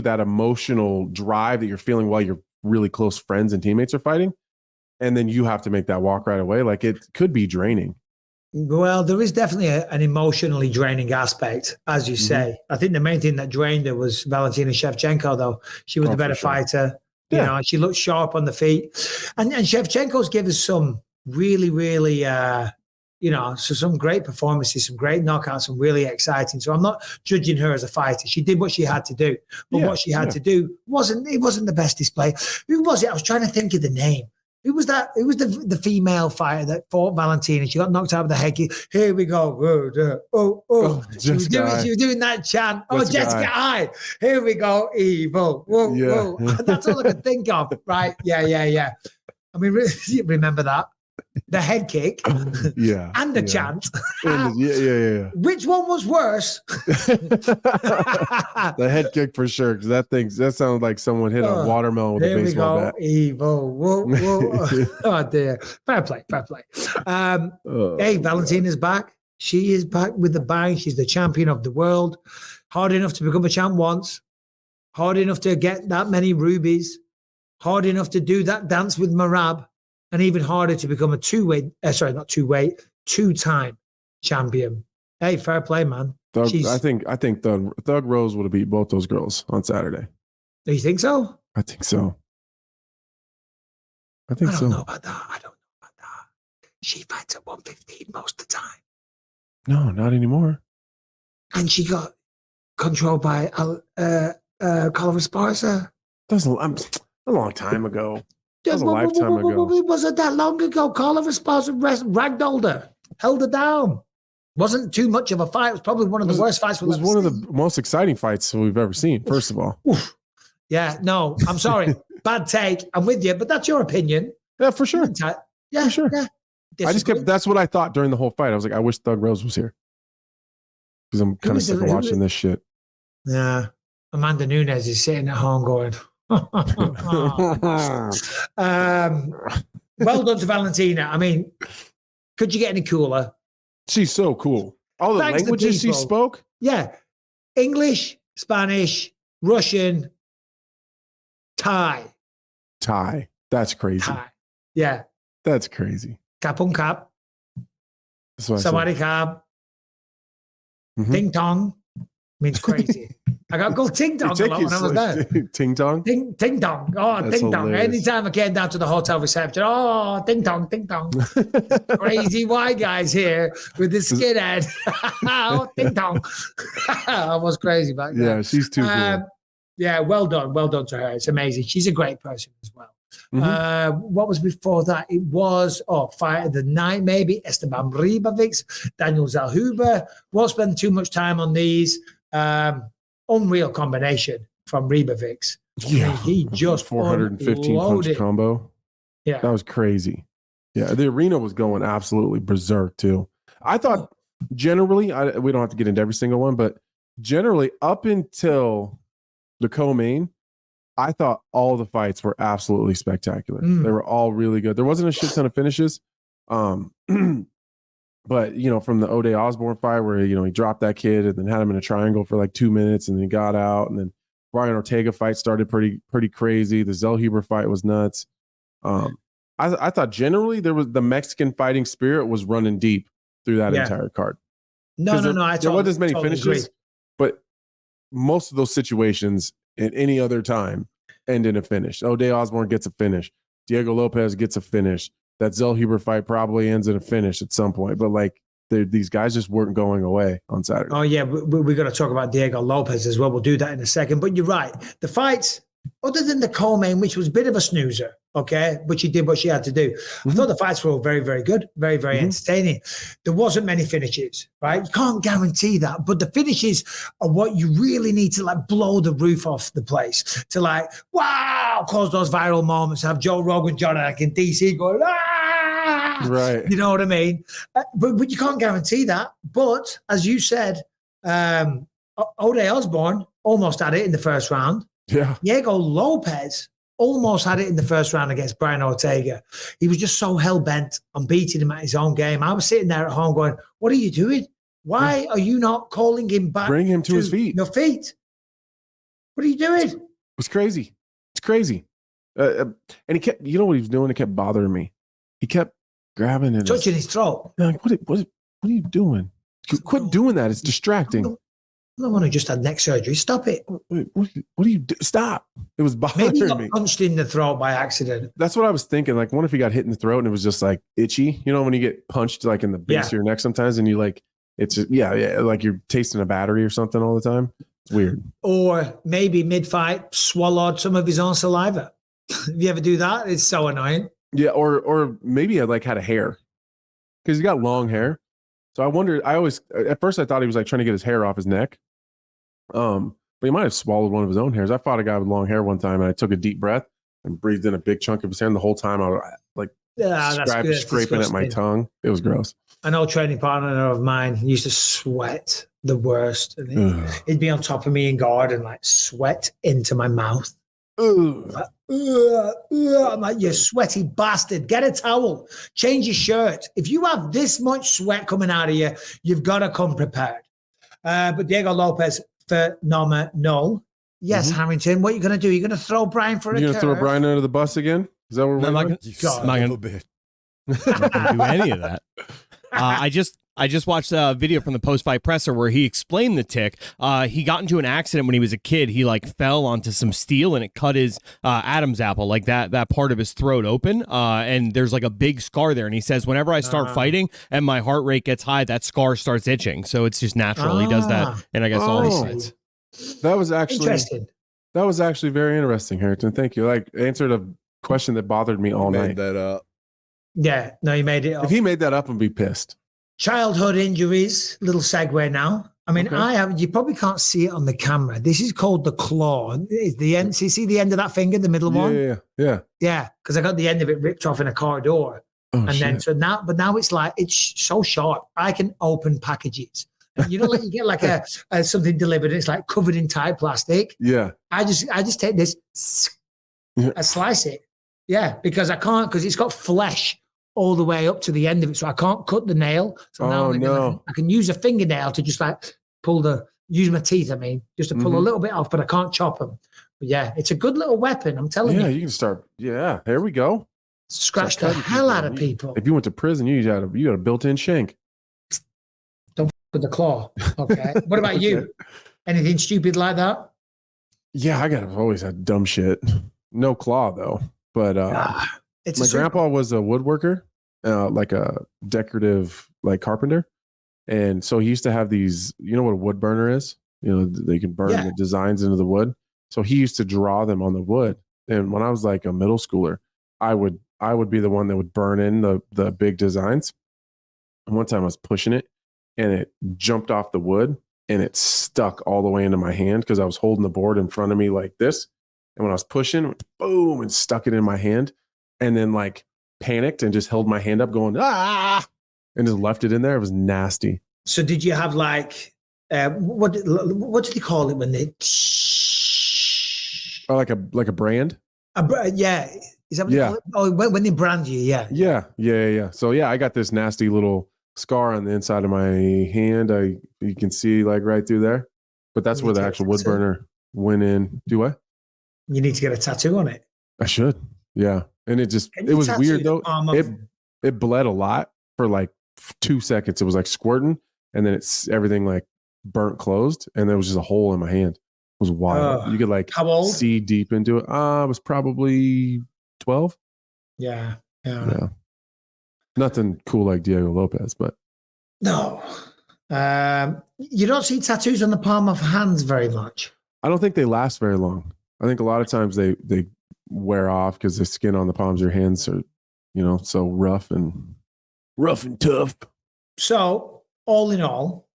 that emotional drive that you're feeling while you're really close friends and teammates are fighting, and then you have to make that walk right away. It could be draining. Well, there is definitely an emotionally draining aspect, as you say. I think the main thing that drained her was Valentina Shevchenko, though. She was the better fighter. Yeah. She looked sharp on the feet. And Shevchenko's given us some really, really, some great performances, some great knockouts, some really exciting. So I'm not judging her as a fighter. She did what she had to do. But what she had to do wasn't the best display. Who was it? I was trying to think of the name. Who was that? It was the female fighter that fought Valentina. She got knocked out with the head kick. Here we go. She was doing that chant. Jessica I. Here we go. Evil. Whoa. That's all I could think of. Right. Yeah. I mean, remember that? The head kick. Yeah. And the chant. Yeah. Which one was worse? The head kick for sure, because that sounded like someone hit a watermelon with a baseball bat. Evil. Whoa. Oh dear. Fair play. Hey, Valentina's back. She is back with the bang. She's the champion of the world. Hard enough to become a champ once. Hard enough to get that many rubies. Hard enough to do that dance with Merab. And even harder to become a two-time champion. Hey, fair play, man. Thug, I think Thug Rose would have beat both those girls on Saturday. Do you think so? I think so. I don't know about that. She fights at 115 most of the time. No, not anymore. And she got controlled by Colin Esparza. That's a long time ago. That was a lifetime ago. It wasn't that long ago. Colin Esparza ragdolled her, held her down. Wasn't too much of a fight. It was probably one of the worst fights we've ever seen. It was one of the most exciting fights we've ever seen, first of all. Oof. Yeah, no, I'm sorry. Bad take. I'm with you, but that's your opinion. Yeah, for sure. Yeah, for sure. Yeah. I just that's what I thought during the whole fight. I was like, I wish Thug Rose was here. Because I'm kind of sick of watching this shit. Yeah. Amanda Nunes is sitting at home going, well done to Valentina. I mean, could you get any cooler? She's so cool. All the languages she spoke? Yeah. English, Spanish, Russian, Thai. That's crazy. Thai. Yeah. That's crazy. Kapung kap. Sawadee kap. Ting tong means crazy. I got to go ting tong a lot when I was there. Ting tong? Ting tong. Oh, that's ting tong. Anytime I came down to the hotel reception, oh, ting tong, ting tong. Crazy white guys here with the skinhead. Oh, ting tong. I was crazy back then. Yeah, she's too cool. Yeah, well done. Well done to her. It's amazing. She's a great person as well. What was before that? It was fight of the night, maybe Esteban Ribovics, Daniel Zellhuber. Won't spend too much time on these. Unreal combination from Ribovics. Yeah, he just 415 punch combo. Yeah, that was crazy. Yeah, the arena was going absolutely berserk too. I thought generally, we don't have to get into every single one, but generally up until the co-main, I thought all the fights were absolutely spectacular. They were all really good. There wasn't a shit ton of finishes. But, from the O'Day Osborne fight where, he dropped that kid and then had him in a triangle for like 2 minutes and then got out. And then Brian Ortega fight started pretty crazy. The Zellhuber fight was nuts. I thought generally the Mexican fighting spirit was running deep through that entire card. No. There wasn't as many finishes, but most of those situations in any other time end in a finish. O'Day Osborne gets a finish. Diego Lopez gets a finish. That Zellhuber fight probably ends in a finish at some point. But these guys just weren't going away on Saturday. Oh yeah, we're going to talk about Diego Lopez as well. We'll do that in a second. But you're right. The fights, other than the co-main, which was a bit of a snoozer, okay, but she did what she had to do. I thought the fights were all very, very good, very, very entertaining. There wasn't many finishes, right? You can't guarantee that, but the finishes are what you really need to blow the roof off the place to wow, cause those viral moments. Have Joe Rogan, John Ack in DC going, ah, right? You know what I mean? But you can't guarantee that. But as you said, O'Day Osborne almost had it in the first round. Yeah, Diego Lopez almost had it in the first round against Brian Ortega. He was just so hell-bent on beating him at his own game. I was sitting there at home going, what are you doing? Why are you not calling him back? Bring him to his feet. Your feet. What are you doing? It was crazy. It's crazy. And he kept, what he was doing? It kept bothering me. He kept grabbing and touching his throat. Like, what are you doing? Quit doing that. It's distracting. I'm the one who just had neck surgery. Stop it. What do you do? Stop. It was bothering me. Maybe he got punched in the throat by accident. That's what I was thinking. What if he got hit in the throat and it was just itchy? When you get punched in the base of your neck sometimes and you it's just, like you're tasting a battery or something all the time. It's weird. Or maybe mid-fight swallowed some of his own saliva. If you ever do that, it's so annoying. Yeah, or maybe I had a hair because he's got long hair. So I wondered. At first I thought he was trying to get his hair off his neck. But he might have swallowed one of his own hairs. I fought a guy with long hair one time, and I took a deep breath and breathed in a big chunk of his hair. And the whole time I was scraping at my tongue. It was gross. An old training partner of mine used to sweat the worst, and he'd be on top of me in guard and sweat into my mouth. I'm like, you sweaty bastard, get a towel, change your shirt. If you have this much sweat coming out of you, you've got to come prepared. But Diego Lopez, phenomenal. Yes, Harrington, what are you going to do? You're going to throw Brian for a curve? You're going to throw Brian under the bus again? Is that what we're I'm not going to do any of that. I just watched a video from the post-fight presser where he explained the tick. He got into an accident when he was a kid. He like fell onto some steel and it cut his Adam's apple, like that part of his throat open. And there's like a big scar there. And he says, whenever I start fighting and my heart rate gets high, that scar starts itching. So it's just natural. He does that, and I guess all the fights. That was actually Interesting. That was actually very interesting, Harrington. Thank you. Like, answered a question that bothered me all night. That up. Yeah, no, he made it up. If he made that up, I'd be pissed. Childhood injuries, little segue now. I mean, Okay. you probably can't see it on the camera. This is called the claw. It's the end. So you see the end of that finger, the middle one? Yeah. Yeah, because I got the end of it ripped off in a corridor. Oh, and shit. then, now it's like, it's so sharp. I can open packages. You know, like you get like a something delivered, and it's like covered in tight plastic. Yeah. I just take this, I slice it. Yeah, because I can't, because it's got flesh all the way up to the end of it. So I can't cut the nail. So now I can use a fingernail to just like use my teeth, just to pull a little bit off, but I can't chop them. But yeah, it's a good little weapon. I'm telling you. Yeah, you can start. Yeah, there we go. Scratch the hell out of people. If you went to prison, you got a built-in shank. Don't with the claw. Okay. What about you? Anything stupid like that? Yeah, I've always had dumb shit. No claw though. But my grandpa was a woodworker, like a decorative like carpenter. And so he used to have these, you know what a wood burner is? You know, they can burn the designs into the wood. So he used to draw them on the wood. And when I was like a middle schooler, I would be the one that would burn in the big designs. And one time I was pushing it and it jumped off the wood and it stuck all the way into my hand because I was holding the board in front of me like this. And when I was pushing, boom, and stuck it in my hand. And then like panicked and just held my hand up going, and just left it in there. It was nasty. So did you have like, what do they call it when they... Oh, like a brand? Yeah. Is that what they call it? Oh, when they brand you, yeah. Yeah. So yeah, I got this nasty little scar on the inside of my hand. You can see like right through there. But that's where the actual wood burner went in. Do what? You need to get a tattoo on it. I should. Yeah. And it was weird though. It bled a lot for like 2 seconds. It was like squirting and then everything like burnt closed and there was just a hole in my hand. It was wild. You could like see deep into it. I was probably 12. Yeah. Nothing cool like Diego Lopez, but no. You don't see tattoos on the palm of hands very much. I don't think they last very long. I think a lot of times they wear off because the skin on the palms of your hands are, so rough and tough. So all in all,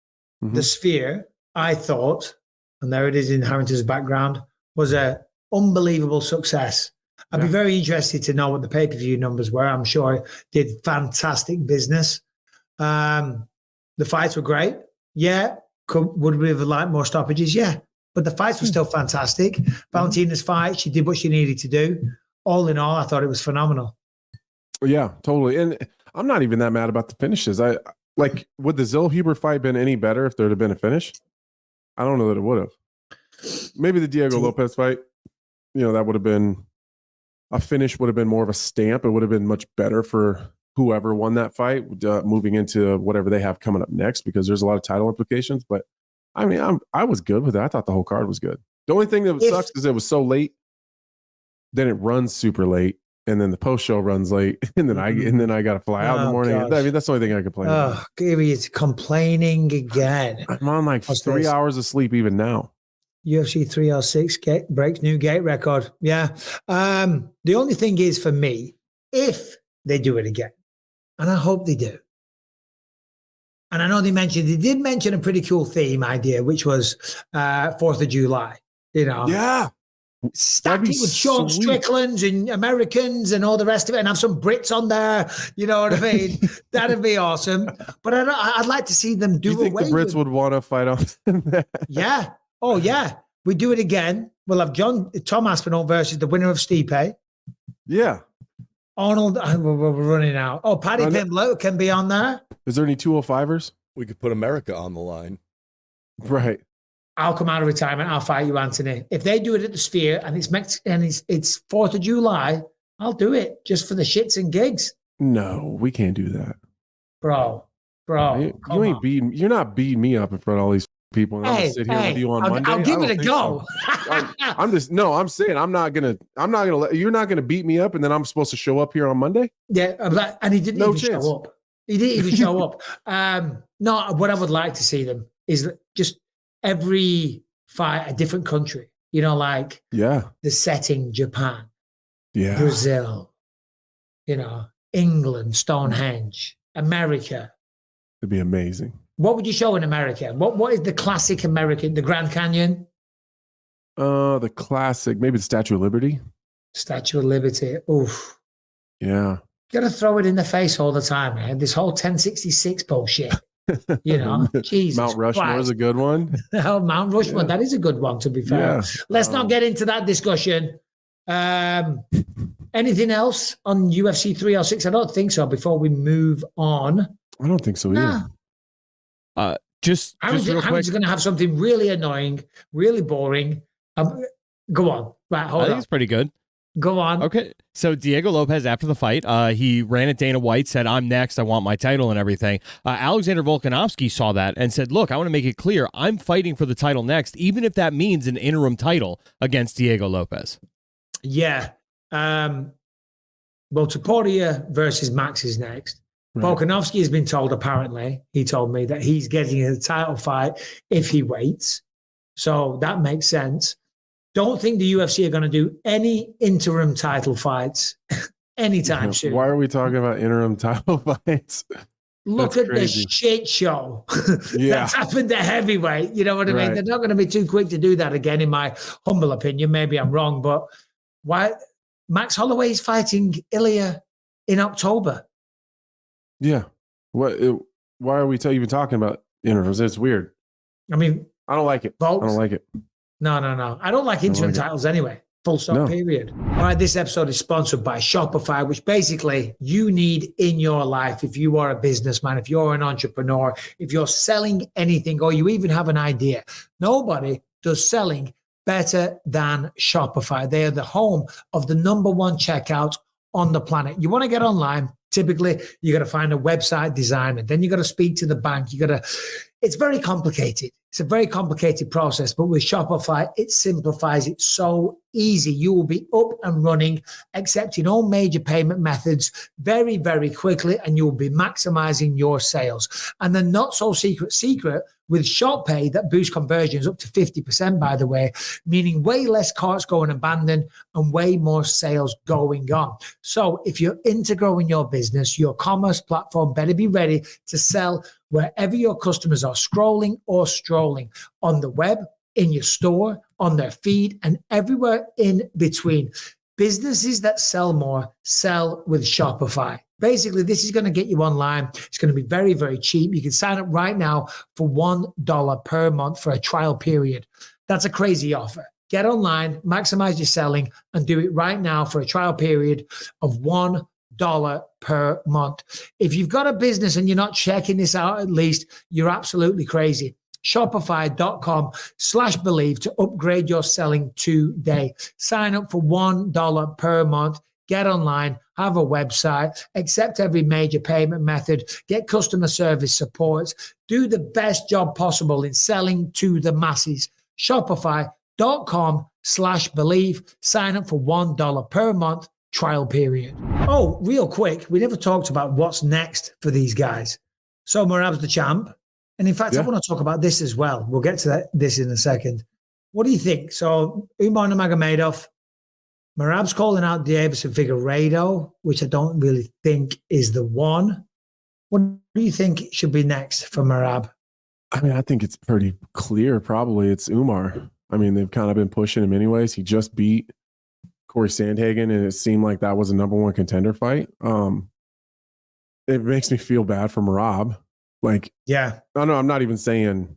the Sphere, I thought, and there it is in Harrington's background, was a unbelievable success. I'd be very interested to know what the pay-per-view numbers were. I'm sure it did fantastic business. The fights were great. Yeah. Would we have liked more stoppages? Yeah. But the fights were still fantastic. Valentina's fight, she did what she needed to do. All in all, I thought it was phenomenal. Yeah, totally. And I'm not even that mad about the finishes. Would the Zellhuber fight been any better if there'd have been a finish? I don't know that it would have. Maybe the Diego Lopez fight, that would have been a finish, would have been more of a stamp. It would have been much better for whoever won that fight, moving into whatever they have coming up next, because there's a lot of title implications. But I mean, I was good with it. I thought the whole card was good. The only thing that sucks is it was so late. Then it runs super late, and then the post show runs late, and then I got to fly out in the morning. Gosh. I mean, that's the only thing I complain about. Oh, Gary is complaining again. I'm on like 3 hours of sleep even now. UFC 306 breaks new gate record. Yeah. The only thing is for me, if they do it again, and I hope they do. And I know they did mention a pretty cool theme idea, which was 4th of July, Yeah. Stack it with Sean Stricklands and Americans and all the rest of it and have some Brits on there. You know what I mean? That'd be awesome. But I'd like to see them do you think the Brits would want to fight on that? Yeah. Oh, yeah. We do it again. We'll have Tom Aspinall versus the winner of Stipe. Yeah. Arnold, we're running out. Oh, Paddy Pimblett can be on there. Is there any 205ers? We could put America on the line. Right. I'll come out of retirement. I'll fight you, Anthony. If they do it at the Sphere and it's 4th of July, I'll do it just for the shits and gigs. No, we can't do that. Bro, bro. You're not beating me up in front of all these people. And I'm gonna sit here with you on Monday. I'll give it a go. I'm saying I'm not gonna let you're not gonna beat me up, and then I'm supposed to show up here on Monday. Yeah, and he didn't even show up. He didn't even show up. No, what I would like to see them is just every fight a different country. You know, like the setting, Japan, Brazil, you know, England, Stonehenge, America. It'd be amazing. What would you show in America? What is the classic American? The Grand Canyon? The classic, maybe the Statue of Liberty. Statue of Liberty. Oof. Yeah. You got to throw it in the face all the time, man. This whole 1066 bullshit. You know, Jesus. Mount Rushmore is a good one. Mount Rushmore, that is a good one, to be fair. Yeah. Let's not get into that discussion. Anything else on UFC 306? I don't think so. Before we move on. I don't think so either. Just real quick. Going to have something really annoying, really boring. Go on. Right, hold on. I think it's pretty good. Go on. Okay. So Diego Lopez, after the fight, he ran at Dana White, said, "I'm next. I want my title and everything." Alexander Volkanovski saw that and said, "Look, I want to make it clear. I'm fighting for the title next, even if that means an interim title against Diego Lopez." Yeah. Well, Topuria versus Max is next. Right. Volkanovski has been told, apparently, he told me that he's getting a title fight if he waits. So that makes sense. Don't think the UFC are going to do any interim title fights anytime soon. Why are we talking about interim title fights? Look at the shit show that's happened at heavyweight. You know what I mean? They're not going to be too quick to do that again, in my humble opinion. Maybe I'm wrong, but why? Max Holloway is fighting Ilya in October. Yeah. Why are we even talking about interims? It's weird. I mean, I don't like it. Folks, I don't like it. No. I don't like interim titles anyway. Full stop, period. All right, this episode is sponsored by Shopify, which basically you need in your life if you are a businessman, if you're an entrepreneur, if you're selling anything, or you even have an idea. Nobody does selling better than Shopify. They are the home of the #1 checkout on the planet. You want to get online, typically you got to find a website designer, then you got to speak to the bank. It's very complicated. It's a very complicated process, but with Shopify, it simplifies it so easy. You will be up and running, accepting all major payment methods very, very quickly, and you'll be maximizing your sales. And the not so secret with ShopPay that boosts conversions up to 50%, by the way, meaning way less carts going abandoned and way more sales going on. So if you're into growing your business, your commerce platform better be ready to sell wherever your customers are scrolling or strolling, on the web, in your store, on their feed, and everywhere in between. Businesses that sell more sell with Shopify. Basically, this is going to get you online. It's going to be very, very cheap. You can sign up right now for $1 per month for a trial period. That's a crazy offer. Get online, maximize your selling, and do it right now for a trial period of $1 per month. If you've got a business and you're not checking this out, at least you're absolutely crazy. Shopify.com/believe to upgrade your selling today. Sign up for $1 per month. Get online, have a website, accept every major payment method, get customer service support, do the best job possible in selling to the masses. Shopify.com/believe. Sign up for $1 per month. Trial period. Oh, real quick, we never talked about what's next for these guys. So Merab's the champ. And in fact, I want to talk about this as well. We'll get to this in a second. What do you think? So Umar Nurmagomedov, Merab's calling out Davis and Figueiredo, which I don't really think is the one. What do you think should be next for Merab? I mean, I think it's pretty clear. Probably it's Umar. I mean, they've kind of been pushing him anyways. He just beat Corey Sandhagen, and it seemed like that was a #1 contender fight. It makes me feel bad for Merab. Like, no, I'm not even saying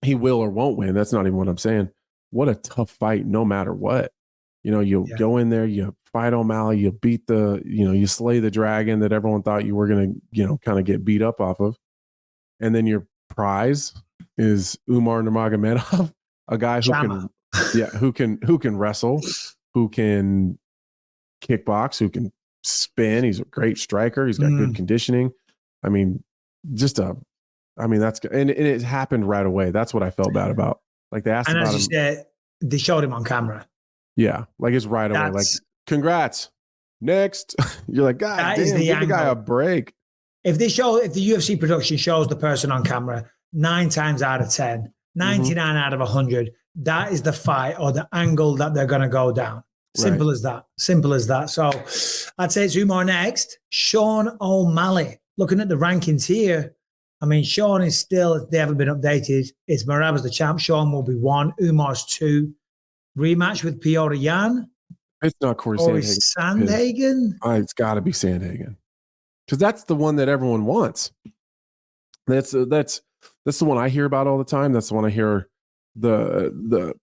he will or won't win. That's not even what I'm saying. What a tough fight, no matter what. You know, you go in there, you fight O'Malley, you beat you slay the dragon that everyone thought you were going to, kind of get beat up off of. And then your prize is Umar Nurmagomedov, a guy who can wrestle, who can kickbox, who can spin. He's a great striker. He's got good conditioning. I mean, that's and it happened right away. That's what I felt bad about. Like they asked and about as him. you said, they showed him on camera. Yeah, like it's right away. Like, congrats. Next, you're like, God damn, give the guy a break. If the UFC production shows the person on camera 9 times out of 10, 99 out of 100, that is the fight or the angle that they're going to go down. Simple as that. Simple as that. So I'd say it's Umar next. Sean O'Malley. Looking at the rankings here, I mean, Sean is still, they haven't been updated. It's Merab as the champ. Sean will be 1. Umar's 2. Rematch with Pereira and Jon. It's not Corey Sandhagen. It's got to be Sandhagen. Because that's the one that everyone wants. That's the one I hear about all the time. That's the one I hear the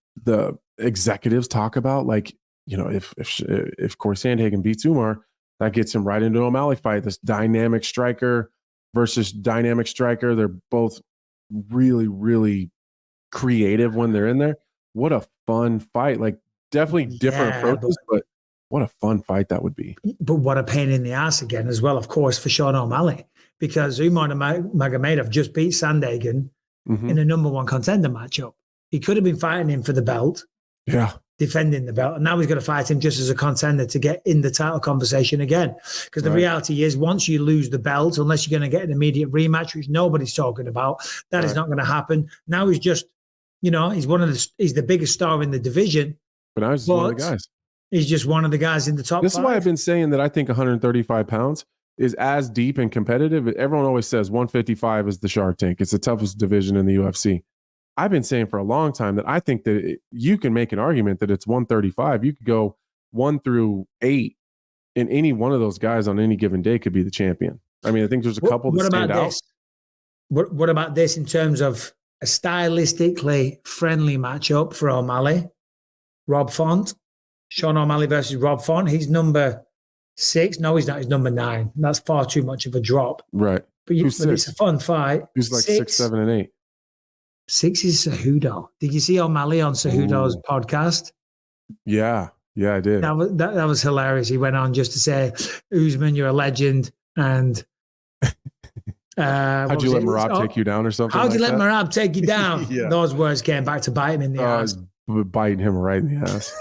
executives talk about. Like, you know, if Corey Sandhagen beats Umar, that gets him right into an O'Malley fight. This dynamic striker versus dynamic striker. They're both really, really creative when they're in there. What a fun fight. Like, definitely different approaches, but what a fun fight that would be. But what a pain in the ass again as well, of course, for Sean O'Malley, because Umar Nurmagomedov just beat Sandhagen in a number 1 contender matchup. He could have been fighting him for the belt. Yeah. Defending the belt. And now he's going to fight him just as a contender to get in the title conversation again. Because the reality is, once you lose the belt, unless you're going to get an immediate rematch, which nobody's talking about, that is not going to happen. Now he's just, you know, he's the biggest star in the division. But now he's one of the guys. He's just one of the guys in the top 5. This is why I've been saying that I think 135 pounds is as deep and competitive. Everyone always says 155 is the Shark Tank. It's the toughest division in the UFC. I've been saying for a long time that I think that you can make an argument that it's 135. You could go 1 through 8, and any one of those guys on any given day could be the champion. I mean, I think there's a couple that stand out. What about this in terms of a stylistically friendly matchup for O'Malley? Rob Font, Sean O'Malley versus Rob Font. He's number 6. No, he's not. He's number 9. That's far too much of a drop. Right. But it's a fun fight. He's like 6, 7, and 8. 6 is Cejudo. Did you see O'Malley on Cejudo's podcast? Yeah, I did. That was hilarious. He went on just to say, Usman, you're a legend. And how'd you let Merab take you down or something? How'd you let Merab take you down? Those words came back to bite him in the ass. Biting him right in the ass.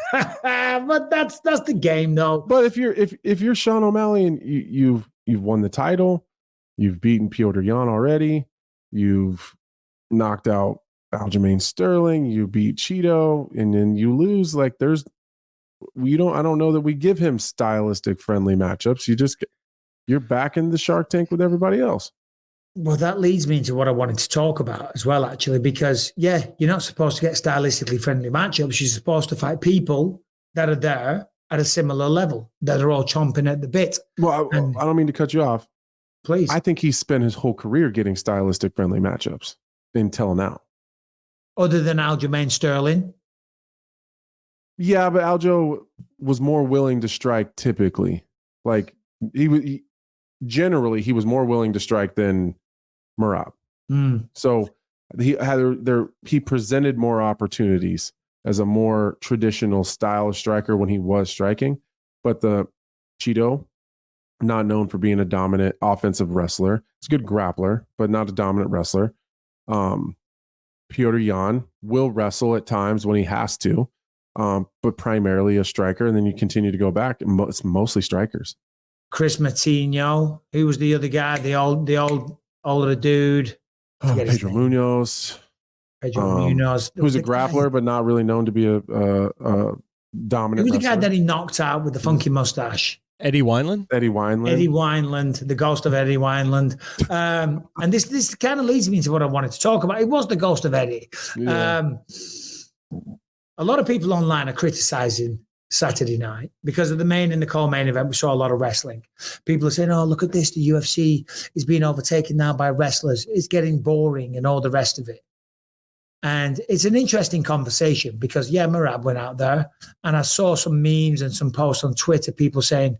But that's the game, though. But if you're Sean O'Malley and you've won the title, you've beaten Pereira and Jon already, you've knocked out Aljamain Sterling, you beat Tito, and then you lose. Like I don't know that we give him stylistic friendly matchups. You're back in the Shark Tank with everybody else. Well, that leads me into what I wanted to talk about as well, actually, because you're not supposed to get stylistically friendly matchups. You're supposed to fight people that are there at a similar level, that are all chomping at the bit. Well, I don't mean to cut you off. Please. I think he's spent his whole career getting stylistic friendly matchups until now. Other than Aljamain Sterling? Yeah, but Aljo was more willing to strike typically. Like he was more willing to strike than Merab. So he presented more opportunities as a more traditional style of striker when he was striking. But the Tito, not known for being a dominant offensive wrestler. He's a good grappler, but not a dominant wrestler. Pereira and Jon will wrestle at times when he has to, but primarily a striker. And then you continue to go back. It's mostly strikers. Chris Matinho, who was the other guy, the older dude. Pedro Munoz. Who's a grappler, but not really known to be a dominant. Who's the guy wrestler. that he knocked out with the funky mustache? Eddie Wineland? Eddie Wineland, the ghost of Eddie Wineland. And this kind of leads me into what I wanted to talk about. It was the ghost of Eddie. Yeah. A lot of people online are criticizing Saturday night because of the main and the co-main event. We saw a lot of wrestling. People are saying, oh, look at this. The UFC is being overtaken now by wrestlers. It's getting boring and all the rest of it. And it's an interesting conversation because, Merab went out there and I saw some memes and some posts on Twitter, people saying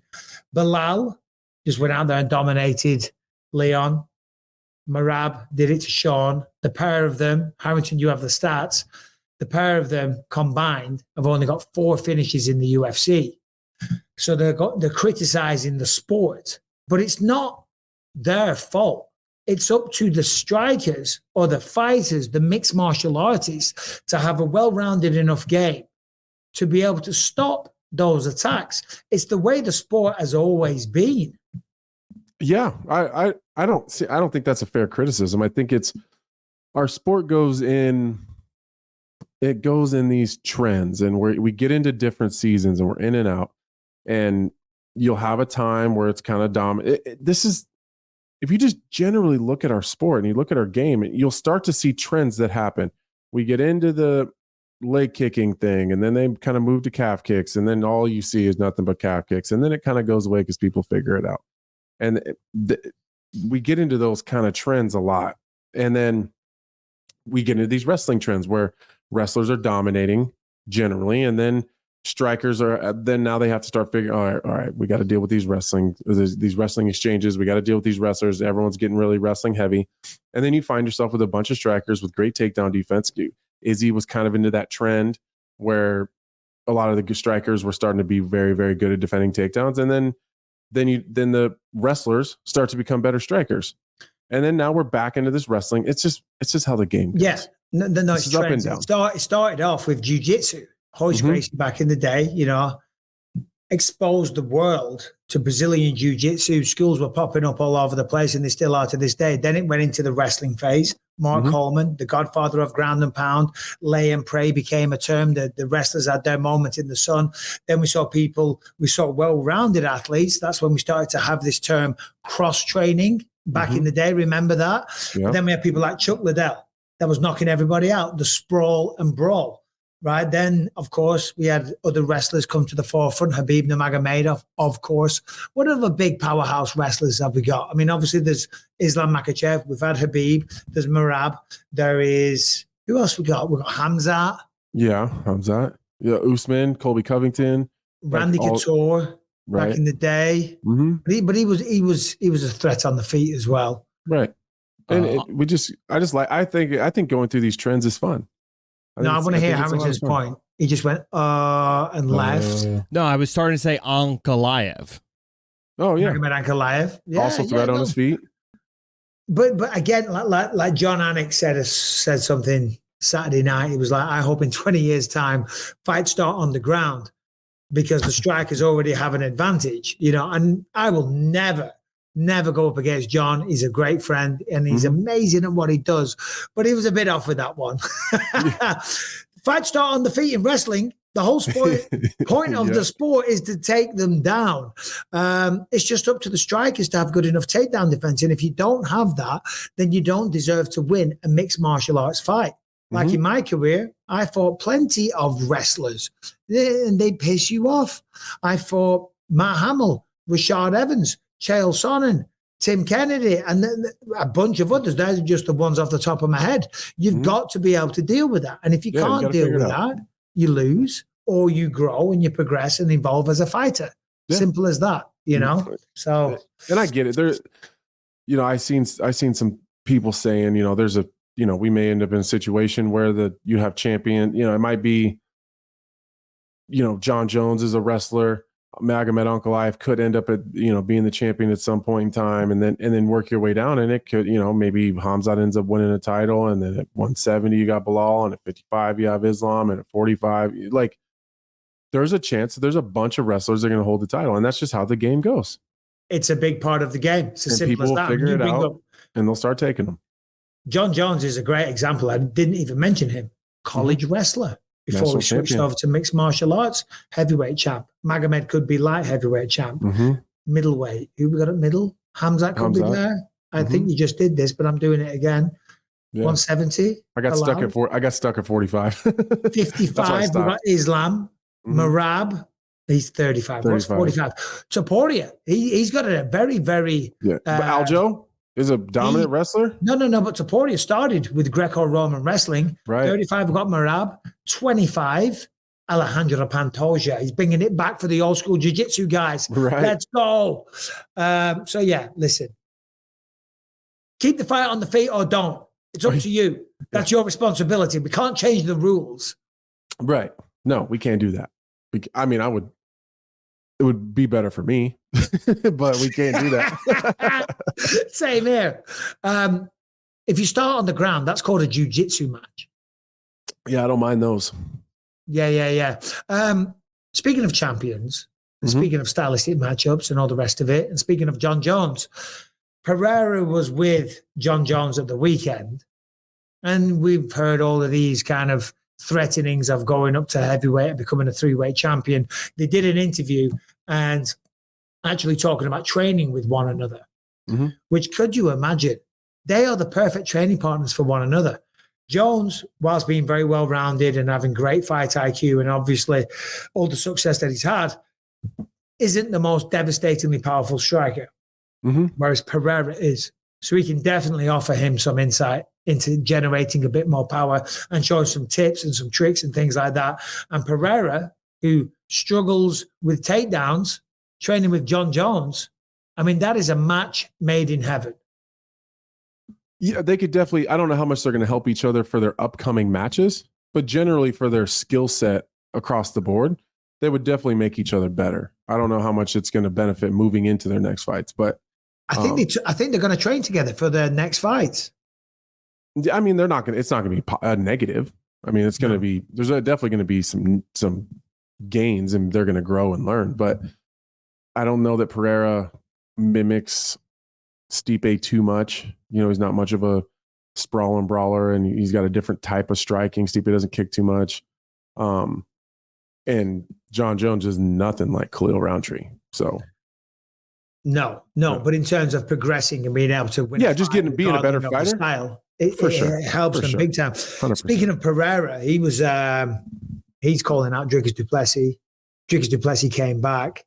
Bilal just went out there and dominated Leon. Merab did it to Sean. The pair of them, Harrington, you have the stats. The pair of them combined have only got 4 finishes in the UFC. So they're criticizing the sport, but it's not their fault. it's up to the strikers or the fighters, the mixed martial artists, to have a well-rounded enough game to be able to stop those attacks. It's the way the sport has always been. Yeah, I don't think that's a fair criticism. I think it's our sport goes in these trends, and we get into different seasons, and we're in and out, and you'll have a time where it's kind of dominant. This is, if you just generally look at our sport and you look at our game, you'll start to see trends that happen. We get into the leg kicking thing, and then they kind of move to calf kicks, and then all you see is nothing but calf kicks, and then it kind of goes away because people figure it out. And we get into those kind of trends a lot. And then we get into these wrestling trends where wrestlers are dominating generally, and then strikers are, then now they have to start figuring, all right, we got to deal with these wrestling exchanges. We got to deal with these wrestlers. Everyone's getting really wrestling heavy. And then you find yourself with a bunch of strikers with great takedown defense. Izzy was kind of into that trend where a lot of the strikers were starting to be very, very good at defending takedowns. And then the wrestlers start to become better strikers. And then now we're back into this wrestling. It's just how the game goes. Yes. No, it's up and down. It started off with jiu-jitsu. Royce Gracie back in the day, exposed the world to Brazilian jiu-jitsu. Schools were popping up all over the place, and they still are to this day. Then it went into the wrestling phase. Mark Coleman, the godfather of ground and pound, lay and pray became a term. The wrestlers had their moment in the sun. Then we saw well-rounded athletes. That's when we started to have this term cross-training back in the day. Remember that? Yeah. Then we had people like Chuck Liddell that was knocking everybody out, the sprawl and brawl. Right. Then, of course, we had other wrestlers come to the forefront. Khabib Nurmagomedov, of course. What other big powerhouse wrestlers have we got? I mean, obviously, there's Islam Makhachev. We've had Khabib. There's Merab. There is, who else we got? We've got Hamzat. Yeah, Hamzat. Yeah, Usman, Colby Covington. Randy Couture back in the day. But he was a threat on the feet as well. Right. And I think going through these trends is fun. I want to hear Harrington's point. He just went, and left. No, I was starting to say Ankalaev. Oh, yeah. Ankalaev. Yeah, also threat on his feet. But again, like John Anik said something Saturday night. He was like, I hope in 20 years' time, fights start on the ground because the strikers already have an advantage, and I will never go up against John. He's a great friend and he's amazing at what he does. But he was a bit off with that one. Fights start on the feet in wrestling. The whole point of the sport is to take them down. It's just up to the strikers to have good enough takedown defense. And if you don't have that, then you don't deserve to win a mixed martial arts fight. Like in my career, I fought plenty of wrestlers and they piss you off. I fought Matt Hamill, Rashad Evans, Chael Sonnen, Tim Kennedy, and then a bunch of others. Those are just the ones off the top of my head. You've got to be able to deal with that. And if you can't deal with that, you lose or you grow and you progress and evolve as a fighter. Yeah. Simple as that, So, and I get it. There, I seen some people saying, there's a, we may end up in a situation where you have champion, it might be, Jon Jones is a wrestler. Magomed Ankalaev could end up at being the champion at some point in time, and then work your way down, and it could maybe Hamzat ends up winning a title, and then at 170 you got Bilal, and at 55 you have Islam, and at 45 there's a chance that there's a bunch of wrestlers that are going to hold the title, and that's just how the game goes. It's a big part of the game. It's as simple people as will that. figure it out, and they'll start taking them. Jon Jones is a great example. I didn't even mention him. College wrestler. Before we switched over to mixed martial arts, heavyweight champ. Magomed could be light heavyweight champ. Middleweight. Who we got at middle? Hamzat could be there. I think you just did this, but I'm doing it again. 170. I got stuck at 45. 55. We got Islam. Merab. He's 35. What's 45? Topuria. He's got a very, very. Yeah. But Aljo is a dominant wrestler? No. But Topuria started with Greco-Roman wrestling. Right. 35, we've got Merab. 25, Alejandro Pantoja. He's bringing it back for the old school jiu-jitsu guys. Right. Let's go. Listen. Keep the fight on the feet or don't. It's up to you. That's your responsibility. We can't change the rules. Right. No, we can't do that. I would. It would be better for me, but we can't do that. Same here. If you start on the ground, that's called a jiu-jitsu match. Yeah, I don't mind those. Yeah. Speaking of champions, and speaking of stylistic matchups and all the rest of it, and speaking of Jon Jones, Pereira was with Jon Jones at the weekend, and we've heard all of these kind of threatenings of going up to heavyweight and becoming a 3-weight champion. They did an interview and actually talking about training with one another, which, could you imagine? They are the perfect training partners for one another. Jones, whilst being very well-rounded and having great fight IQ and obviously all the success that he's had, isn't the most devastatingly powerful striker, whereas Pereira is. So we can definitely offer him some insight into generating a bit more power and showing some tips and some tricks and things like that. And Pereira, who struggles with takedowns, training with Jon Jones, I mean, that is a match made in heaven. Yeah, they could definitely, I don't know how much they're going to help each other for their upcoming matches, but generally for their skill set across the board, they would definitely make each other better. I don't know how much it's going to benefit moving into their next fights, but I think they're going to train together for their next fights. I mean, it's not going to be a negative. I mean, it's going to be, there's definitely going to be some gains and they're going to grow and learn, but I don't know that Pereira mimics Stipe too much. You know, he's not much of a sprawling brawler and he's got a different type of striking. Stipe doesn't kick too much. And Jon Jones is nothing like Khalil Roundtree. So no, but in terms of progressing and being able to win, just being a better fighter, style, it helps them big time. 100%. Speaking of Pereira, he's calling out Dricus du Plessis. Dricus du Plessis came back.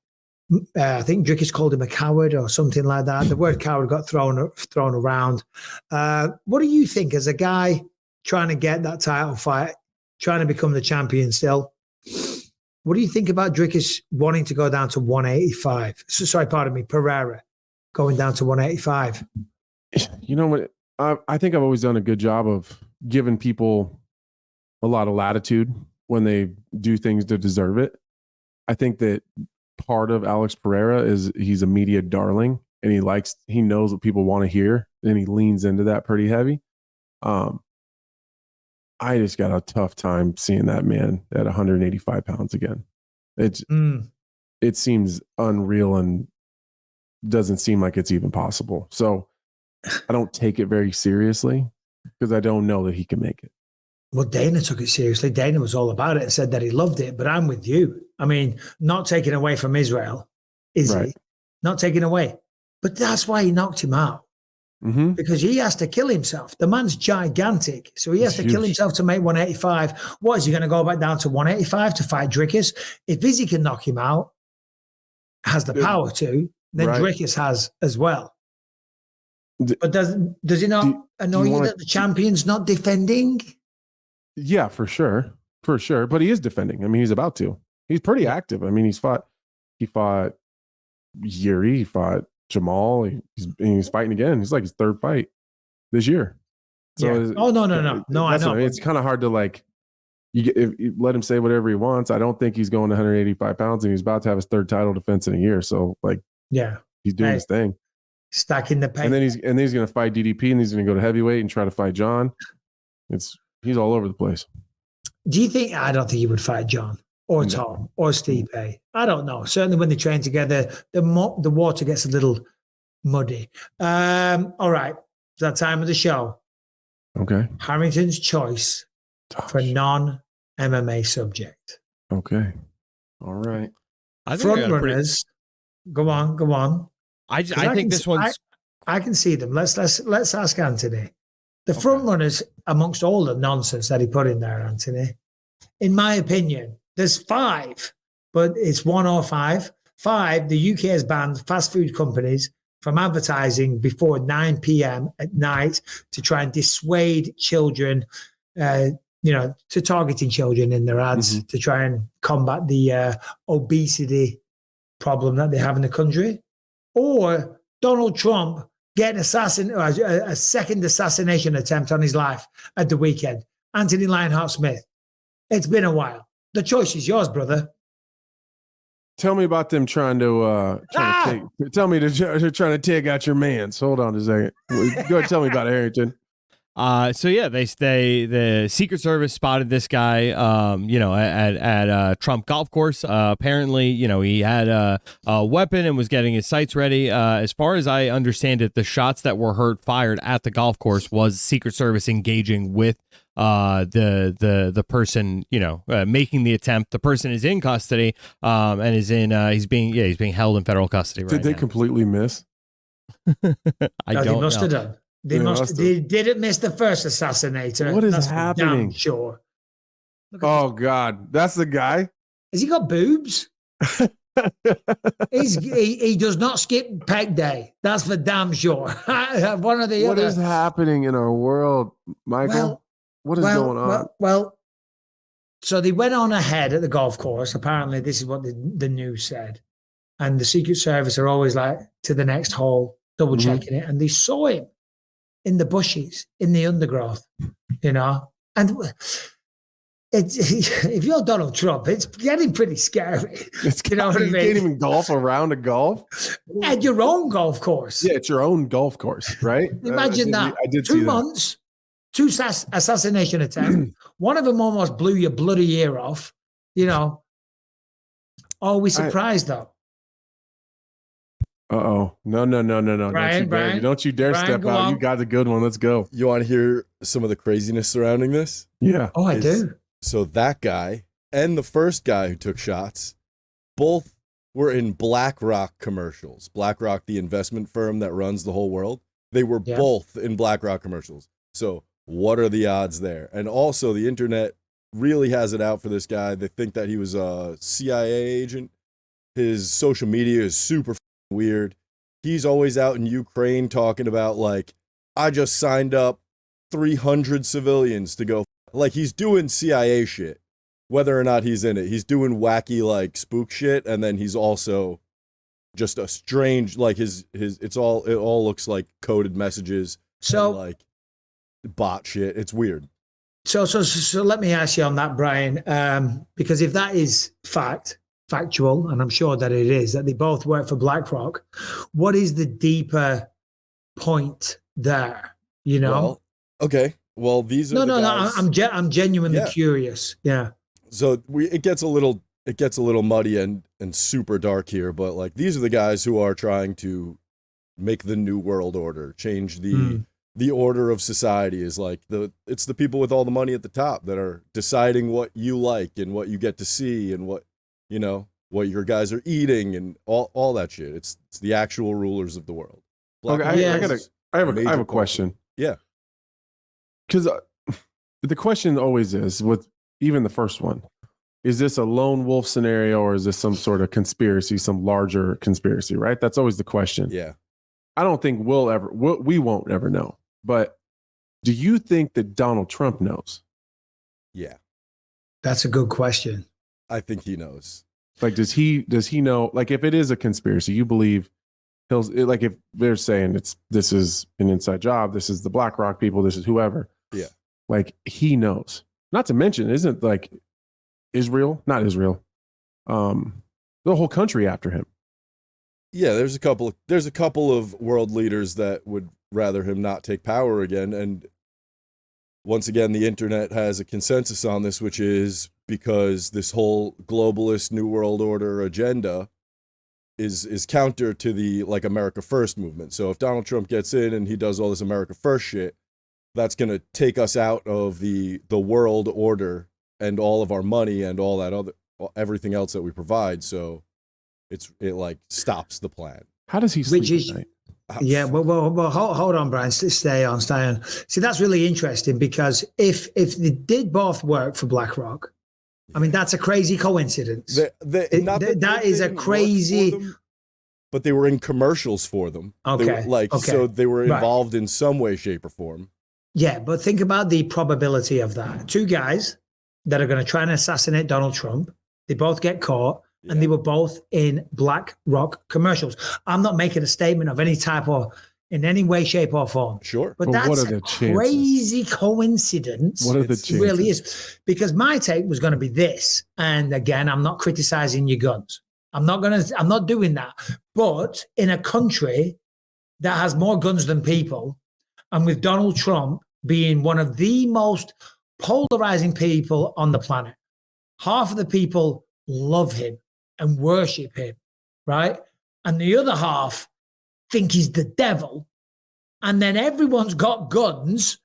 I think Dricus called him a coward or something like that. The word coward got thrown around. What do you think as a guy trying to get that title fight, trying to become the champion still? What do you think about Dricus wanting to go down to 185? Pereira going down to 185. You know what? I think I've always done a good job of giving people a lot of latitude when they do things to deserve it. I think that part of Alex Pereira is he's a media darling and he knows what people want to hear and he leans into that pretty heavy. I just got a tough time seeing that man at 185 pounds again. It seems unreal and doesn't seem like it's even possible. So I don't take it very seriously because I don't know that he can make it. Well, Dana took it seriously. Dana was all about it and said that he loved it, but I'm with you. I mean, not taking away from Israel, is he? Not taking away. But that's why he knocked him out. Because he has to kill himself. The man's gigantic. So he has to kill himself to make 185. What, is he going to go back down to 185 to fight Dricus? If Izzy can knock him out, has the power to, then Dricus has as well. But does it not annoy you that the champion's not defending? Yeah, for sure. But he is defending. I mean, he's about to. He's pretty active. I mean, he fought Yuri, he fought Jamal. He's fighting again. It's like his third fight this year. So no. I know. It's kind of hard to if you let him say whatever he wants. I don't think he's going to 185 pounds, and he's about to have his third title defense in a year. So he's doing his thing, stacking the pain. And then he's going to fight DDP, and he's going to go to heavyweight and try to fight John. He's all over the place. Do you think? I don't think he would fight John or Tom or Stipe. I don't know. Certainly when they train together, the water gets a little muddy. All right. It's that time of the show. Okay. Harrington's choice for non-MMA subject. Okay. All right. Front runners. Go on. I think this one's. I can see them. Let's ask Anthony. The front runners amongst all the nonsense that he put in there, Anthony. In my opinion, there's 5, but it's 1 or 5. 5, the UK has banned fast food companies from advertising before 9 p.m. at night to try and dissuade children, to targeting children in their ads to try and combat the obesity problem that they have in the country. Or Donald Trump getting a second assassination attempt on his life at the weekend. Anthony Lionheart Smith. It's been a while. The choice is yours, brother. Tell me about them trying to trying to take out your mans. Hold on a second. Go ahead, tell me about it, Harrington. So yeah, the Secret Service spotted this guy, at Trump Golf Course. Apparently, he had a weapon and was getting his sights ready. As far as I understand it, the shots that were fired at the golf course was Secret Service engaging with the person, making the attempt. The person is in custody, and is in he's being held in federal custody right now. Did they completely miss? I don't know. Must have done. They didn't miss the first assassinator. What is That's happening? Damn sure. Oh God, that's the guy. Has he got boobs? he does not skip peg day. That's for damn sure. One of the What other. is happening in our world, Michael? What is going on? Well, so they went on ahead at the golf course. Apparently, this is what the news said. And the Secret Service are always like to the next hole, double checking it. And they saw him in the bushes, in the undergrowth, And if you're Donald Trump, it's getting pretty scary. You can't even golf around a golf at your own golf course. Yeah, it's your own golf course, right? Imagine that. I did 2 see months, 2 assassination attempts. One of them almost blew your bloody ear off. Are we surprised though? No. Brian, don't you dare step out. On. You got the good one. Let's go. You want to hear some of the craziness surrounding this? Yeah. Oh, I do. So that guy and the first guy who took shots, both were in BlackRock commercials. BlackRock, the investment firm that runs the whole world. They were both in BlackRock commercials. So what are the odds there? And also the internet really has it out for this guy. They think that he was a CIA agent. His social media is super weird. He's always out in Ukraine talking about I just signed up 300 civilians to go. He's doing CIA shit, whether or not he's in it. He's doing wacky spook shit, and then he's also just a strange it all looks like coded messages. So and, bot shit. It's weird. So let me ask you on that, Brian, because if that is factual, and I'm sure that it is, that they both work for BlackRock, what is the deeper point there? Well, okay. Well, these are guys. I'm genuinely curious. Yeah. So it gets a little muddy and super dark here, but these are the guys who are trying to make the new world order, change the order of society. Is it's the people with all the money at the top that are deciding what you like and what you get to see and what your guys are eating and all that shit. It's the actual rulers of the world. Okay, I have a question. Yeah. Because the question always is, with even the first one, is this a lone wolf scenario or is this some sort of conspiracy, some larger conspiracy, right? That's always the question. Yeah. I don't think we won't ever know. But do you think that Donald Trump knows? Yeah. That's a good question. I think he knows. Does he know, if it is a conspiracy, you believe if they're saying this is an inside job, this is the BlackRock people, this is whoever. Yeah. He knows. Not to mention, isn't Israel, not Israel, the whole country after him. Yeah, there's a couple of world leaders that would rather him not take power again. And once again, the internet has a consensus on this, which is because this whole globalist new world order agenda is counter to the America First movement. So if Donald Trump gets in and he does all this America First shit, that's going to take us out of the world order and all of our money and all that everything else that we provide. So it stops the plan. How does he sleep at night? Yeah, well, hold on, Brian. Stay on. See, that's really interesting because if they did both work for BlackRock, I mean, that's a crazy coincidence. That is a crazy. But they were in commercials for them. Okay. So they were involved in some way, shape, or form. Yeah, but think about the probability of that. 2 guys that are going to try and assassinate Donald Trump. They both get caught. Yeah. And they were both in BlackRock commercials. I'm not making a statement of any type or in any way, shape, or form. Sure. But that's a crazy coincidence. What are the chances? It really is. Because my take was going to be this. And again, I'm not criticizing your guns. I'm not doing that. But in a country that has more guns than people, and with Donald Trump being one of the most polarizing people on the planet, half of the people love him and worship him, right? And the other half think he's the devil. And then everyone's got guns,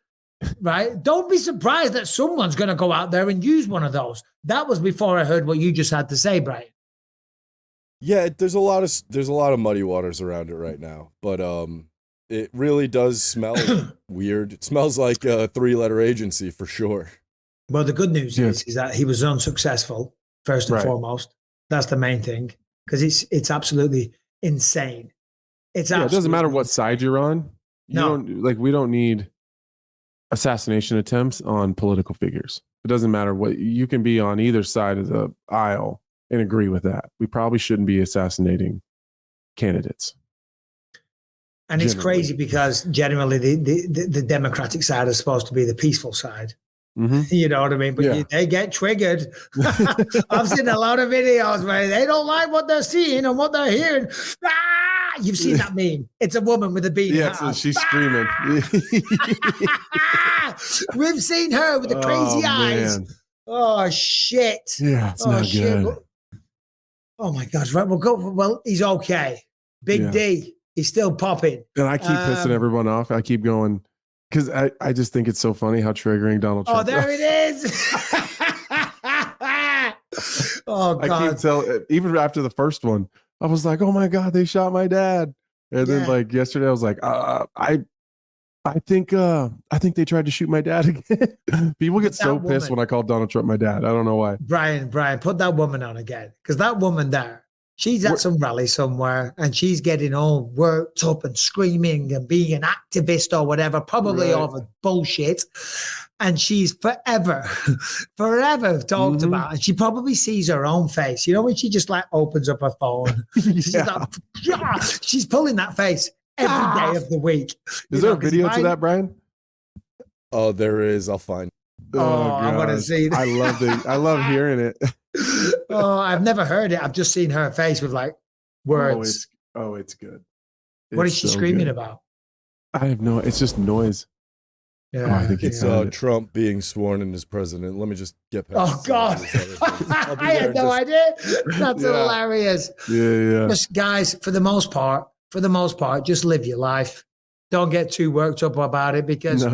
right? Don't be surprised that someone's going to go out there and use one of those. That was before I heard what you just had to say, Brian. Yeah, there's a lot of muddy waters around it right now, but it really does smell weird. It smells like a 3-letter agency for sure. Well, the good news is that he was unsuccessful, first and foremost. That's the main thing, because it's absolutely insane. It doesn't matter what side you're on. We don't need assassination attempts on political figures. It doesn't matter what, you can be on either side of the aisle and agree with that. We probably shouldn't be assassinating candidates. And it's crazy because generally the Democratic side is supposed to be the peaceful side. Mm-hmm. You know what I mean? But they get triggered. I've seen a lot of videos where they don't like what they're seeing and what they're hearing. Ah! You've seen that meme. It's a woman with a beanie. Yeah, so she's screaming. We've seen her with the crazy eyes. Man. Oh, shit. Yeah, it's not good. Oh, my gosh. Right, well, he's okay. Big D. He's still popping. And I keep pissing everyone off. I keep going, because I just think it's so funny how triggering Donald Trump. Oh, there it is. Oh, God. I keep telling, even after the first one, I was like, oh my God, they shot my dad. And then like yesterday, I was like, I think they tried to shoot my dad again. People get so pissed when I call Donald Trump my dad. I don't know why. Brian, put that woman on again. Because that woman there, she's at some rally somewhere and she's getting all worked up and screaming and being an activist or whatever, probably over bullshit. And she's forever talked about. And she probably sees her own face. You know, when she just like opens up her phone, she's pulling that face every day of the week. Is there a video to that, Brian? Oh, there is. I'll find it. I want to see that. I love hearing it. Oh, I've never heard it. I've just seen her face with like words. It's good. What is she screaming about? I have no. It's just noise. Yeah, I think it's Trump being sworn in as president. Let me just get past. Oh God, I had no idea. That's hilarious. Yeah. Just guys, for the most part, just live your life. Don't get too worked up about it because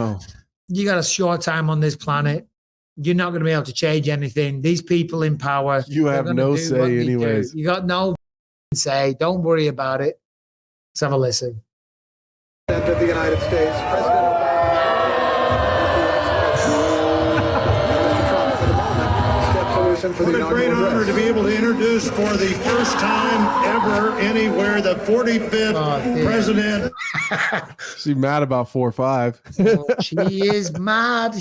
you got a short time on this planet. You're not going to be able to change anything. These people in power, you have no say anyways. You got no say. Don't worry about it. Let's have a listen. President of the United States, President for the what a great honor to be able to introduce for the first time ever anywhere the 45th president. She's mad about 4 or 5. She is mad.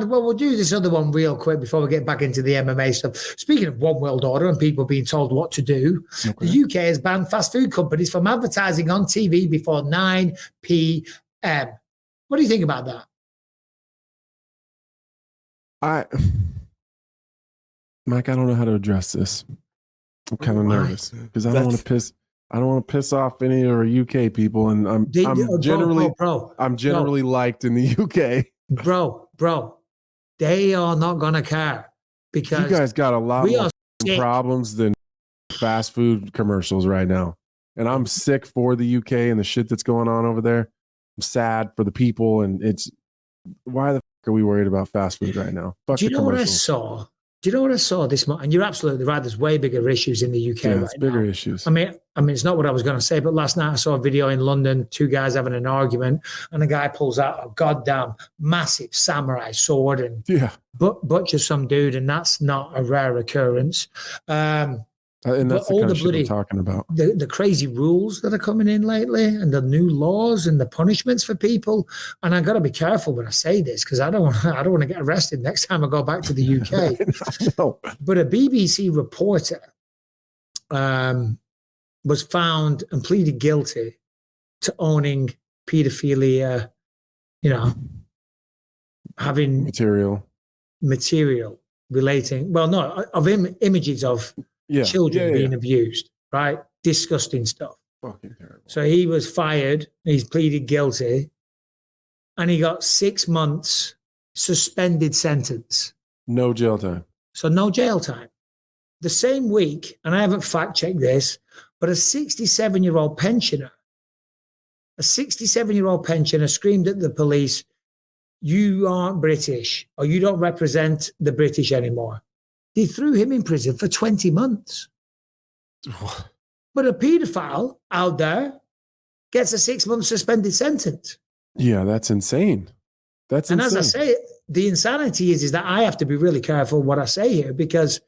Well, we'll do this other one real quick before we get back into the MMA stuff. Speaking of one world order and people being told what to do, the UK has banned fast food companies from advertising on TV before 9 p.m. What do you think about that? Mike, I don't know how to address this. I'm kind of nervous because I don't want to piss off any of our UK people, and I'm generally liked in the UK. Bro, they are not gonna care because you guys got a lot more problems than fast food commercials right now, and I'm sick for the UK and the shit that's going on over there. I'm sad for the people, and it's why the fuck are we worried about fast food right now? Fuck. Do you know what I saw? Do you know what I saw this morning? And you're absolutely right. There's way bigger issues in the UK right now. Bigger issues. I mean, it's not what I was going to say, but last night I saw a video in London, 2 guys having an argument, and a guy pulls out a goddamn massive samurai sword and butchers some dude, and that's not a rare occurrence. And that's the kind of shit I'm talking about. The crazy rules that are coming in lately and the new laws and the punishments for people. And I got to be careful when I say this because I don't want to get arrested next time I go back to the UK. But a BBC reporter was found and pleaded guilty to owning pedophilia, having material relating, of images of children being abused, right? Disgusting stuff. Fucking terrible. So he was fired. He's pleaded guilty, and he got 6 months suspended sentence. No jail time. So no jail time. The same week, and I haven't fact checked this, but a 67-year-old pensioner screamed at the police, "You aren't British, or you don't represent the British anymore." They threw him in prison for 20 months. But a paedophile out there gets a 6-month suspended sentence. Yeah, that's insane. That's and insane. as I say, the insanity is that I have to be really careful what I say here because,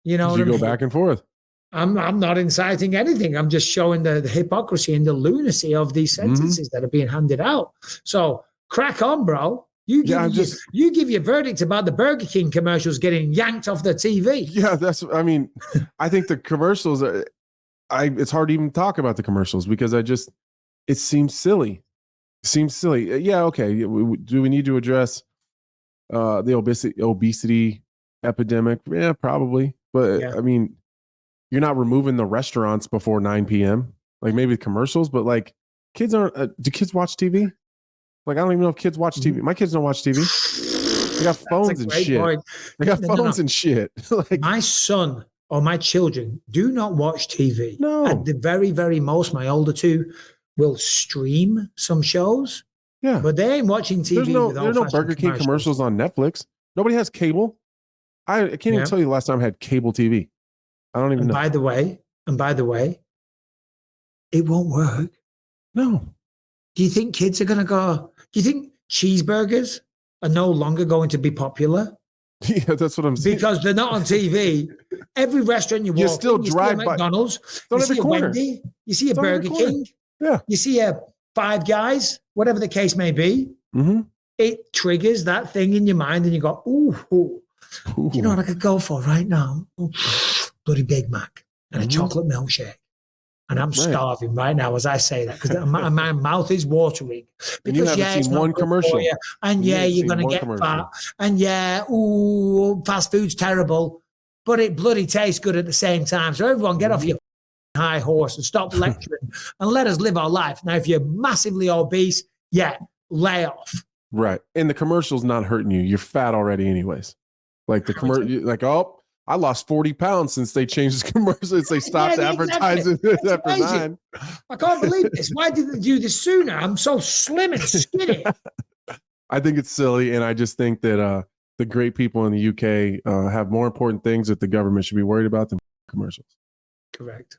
you know, you go back and forth. I'm not inciting anything. I'm just showing the hypocrisy and the lunacy of these sentences that are being handed out. So crack on, bro. You give your verdict about the Burger King commercials getting yanked off the TV. Yeah, I mean, I think the commercials it's hard to even talk about the commercials because it seems silly. Yeah, okay. Do we need to address the obesity epidemic? Yeah, probably. But I mean, you're not removing the restaurants before 9 p.m. Like maybe the commercials, but like kids aren't. Do kids watch TV? Like I don't even know if kids watch TV. My kids don't watch TV. They got phones and shit. Point. They got phones and shit. Like my son or my children do not watch TV. No. At the very, very most, my older two will stream some shows. Yeah. But they ain't watching TV. There's no Burger King commercials on Netflix. Nobody has cable. I can't even tell you the last time I had cable TV. I don't even know. By the way, it won't work. No. Do you think kids are going to go? Do you think cheeseburgers are no longer going to be popular? Yeah, that's what I'm saying. Because they're not on TV. Every restaurant you walk still in, you drive see a by McDonald's, you see a Wendy, you see a Burger King, you see a Five Guys, whatever the case may be. Mm-hmm. It triggers that thing in your mind and you go, ooh. You know what I could go for right now? Ooh, bloody Big Mac and a chocolate milkshake. And I'm starving right now as I say that because my mouth is watering. Because you haven't seen one commercial. And you're going to get fat. And fast food's terrible. But it bloody tastes good at the same time. So everyone get off your high horse and stop lecturing and let us live our life. Now, if you're massively obese, lay off. Right. And the commercial's not hurting you. You're fat already anyways. Like the commercial, like, I lost 40 pounds since they changed the commercial. Since they stopped advertising after 9. I can't believe this. Why didn't they do this sooner? I'm so slim and skinny. I think it's silly. And I just think that the great people in the UK have more important things that the government should be worried about than commercials. Correct.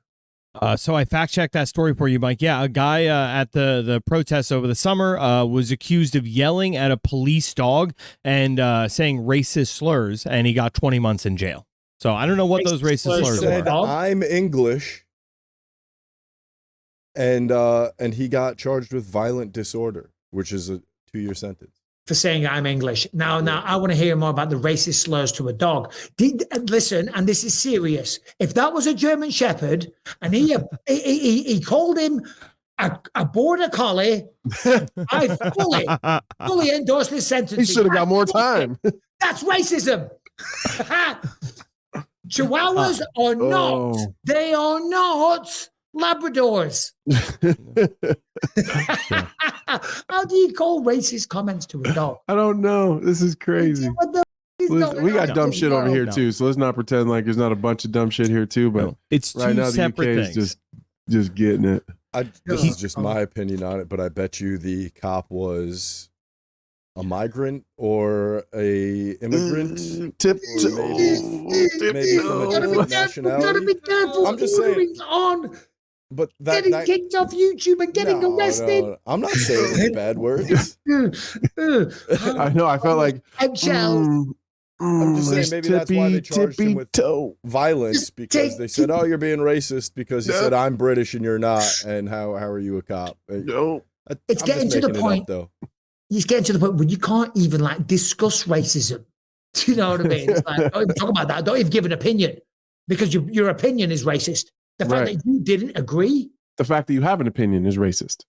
So I fact-checked that story for you, Mike. Yeah, a guy at the protests over the summer was accused of yelling at a police dog and saying racist slurs, and he got 20 months in jail. So I don't know what those racist slurs are. I'm English, and he got charged with violent disorder, which is a 2-year sentence. For saying I'm English. Now, I want to hear more about the racist slurs to a dog. Listen, and this is serious. If that was a German Shepherd and he called him a border collie, I fully endorse this sentence. He should have got more time. That's racism. Chihuahuas are not. They are not Labradors. How do you call racist comments to a dog? I don't know. This is crazy. We got dumb shit over here too, so let's not pretend like there's not a bunch of dumb shit here too. But it's right now the UK is just getting it. This is just my opinion on it, but I bet you the cop was a migrant or a immigrant, maybe from a different nationality. You gotta be careful. I'm just saying. But getting kicked off YouTube and getting arrested. No, I'm not saying any bad words. I know. I felt like I'm just saying maybe that's why they charged him with violence because they said, "Oh, you're being racist because he said I'm British and you're not." And how are you a cop? No, it's getting to the point. Though it's getting to the point where you can't even like discuss racism. Do you know what I mean? It's like, don't even talk about that. Don't even give an opinion because your opinion is racist. The fact that you didn't agree. The fact that you have an opinion is racist.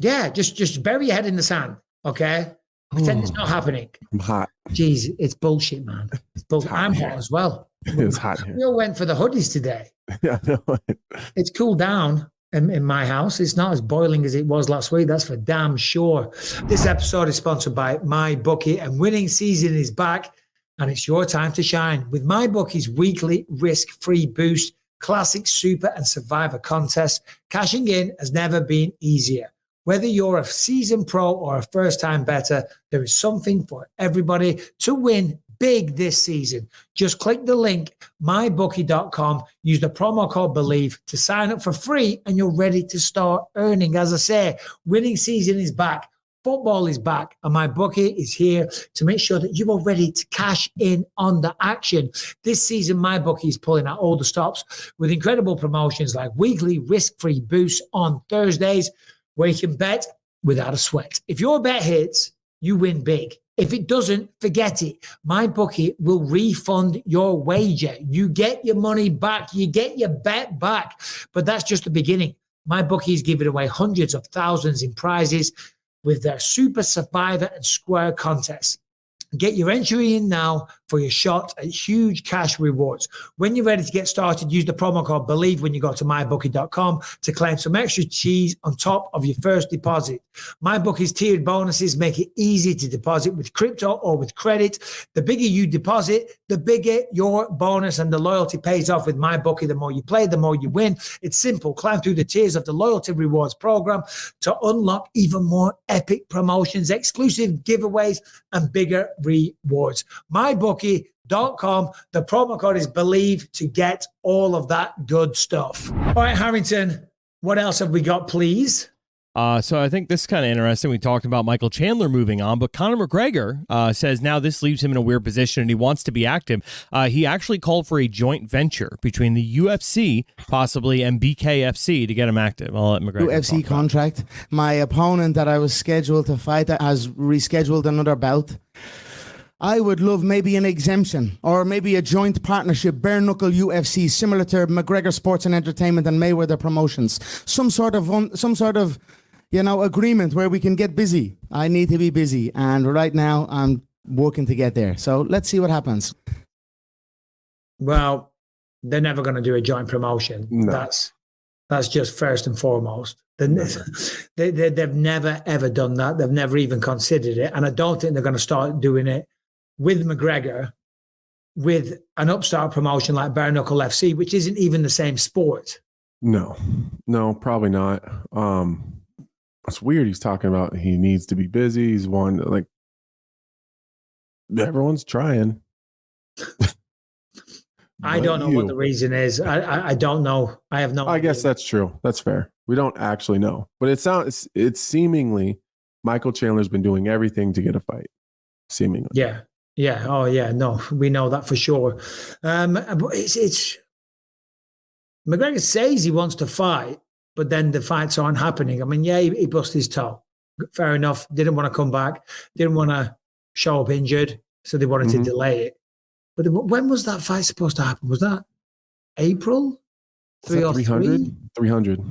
Yeah, just bury your head in the sand, okay? Pretend it's not happening. I'm hot. Jeez, it's bullshit, man. It's bullshit. I'm hot as well. It's hot here. We all went for the hoodies today. Yeah, I know. It's cooled down in my house. It's not as boiling as it was last week. That's for damn sure. This episode is sponsored by MyBookie, and winning season is back, and it's your time to shine. With MyBookie's weekly risk-free boost, classic, super, and survivor contests, cashing in has never been easier. Whether you're a seasoned pro or a first-time bettor, there is something for everybody to win big this season. Just click the link, mybookie.com, use the promo code BELIEVE to sign up for free, and you're ready to start earning. As I say, winning season is back. Football is back, and MyBookie is here to make sure that you are ready to cash in on the action. This season, MyBookie is pulling out all the stops with incredible promotions like weekly risk-free boosts on Thursdays, where you can bet without a sweat. If your bet hits, you win big. If it doesn't, forget it. MyBookie will refund your wager. You get your money back. You get your bet back. But that's just the beginning. MyBookie is giving away hundreds of thousands in prizes with their Super Survivor and Square contests. Get your entry in now for your shot at huge cash rewards. When you're ready to get started, use the promo code BELIEVE when you go to mybookie.com to claim some extra cheese on top of your first deposit. MyBookie's tiered bonuses make it easy to deposit with crypto or with credit. The bigger you deposit, the bigger your bonus, and the loyalty pays off with MyBookie. The more you play, the more you win. It's simple. Climb through the tiers of the loyalty rewards program to unlock even more epic promotions, exclusive giveaways, and bigger rewards. MyBookie.com. The promo code is BELIEVE to get all of that good stuff. All right, Harrington, what else have we got, please? So I think this is kind of interesting. We talked about Michael Chandler moving on, but Conor McGregor says now this leaves him in a weird position and he wants to be active. He actually called for a joint venture between the UFC, possibly, and BKFC to get him active. I'll let McGregor UFC contract. My opponent that I was scheduled to fight has rescheduled another bout. I would love maybe an exemption or maybe a joint partnership, bare knuckle UFC, similar to McGregor Sports and Entertainment and Mayweather Promotions. Some sort of agreement where we can get busy. I need to be busy, and right now I'm working to get there. So let's see what happens. Well, they're never going to do a joint promotion. No. That's just first and foremost. They've never ever done that. They've never even considered it, and I don't think they're going to start doing it with McGregor, with an upstart promotion like Bare Knuckle FC, which isn't even the same sport. No, probably not. It's weird. He's talking about he needs to be busy. He's one, like, everyone's trying. I don't know what the reason is. I don't know. I have no idea. I guess that's true. That's fair. We don't actually know, but it's seemingly Michael Chandler's been doing everything to get a fight. Seemingly. Yeah. Oh, yeah. No, we know that for sure. It's McGregor says he wants to fight, but then the fights aren't happening. I mean, yeah, he busted his toe. Fair enough. Didn't want to come back. Didn't want to show up injured, so they wanted to delay it. But when was that fight supposed to happen? Was that April? 300? 300.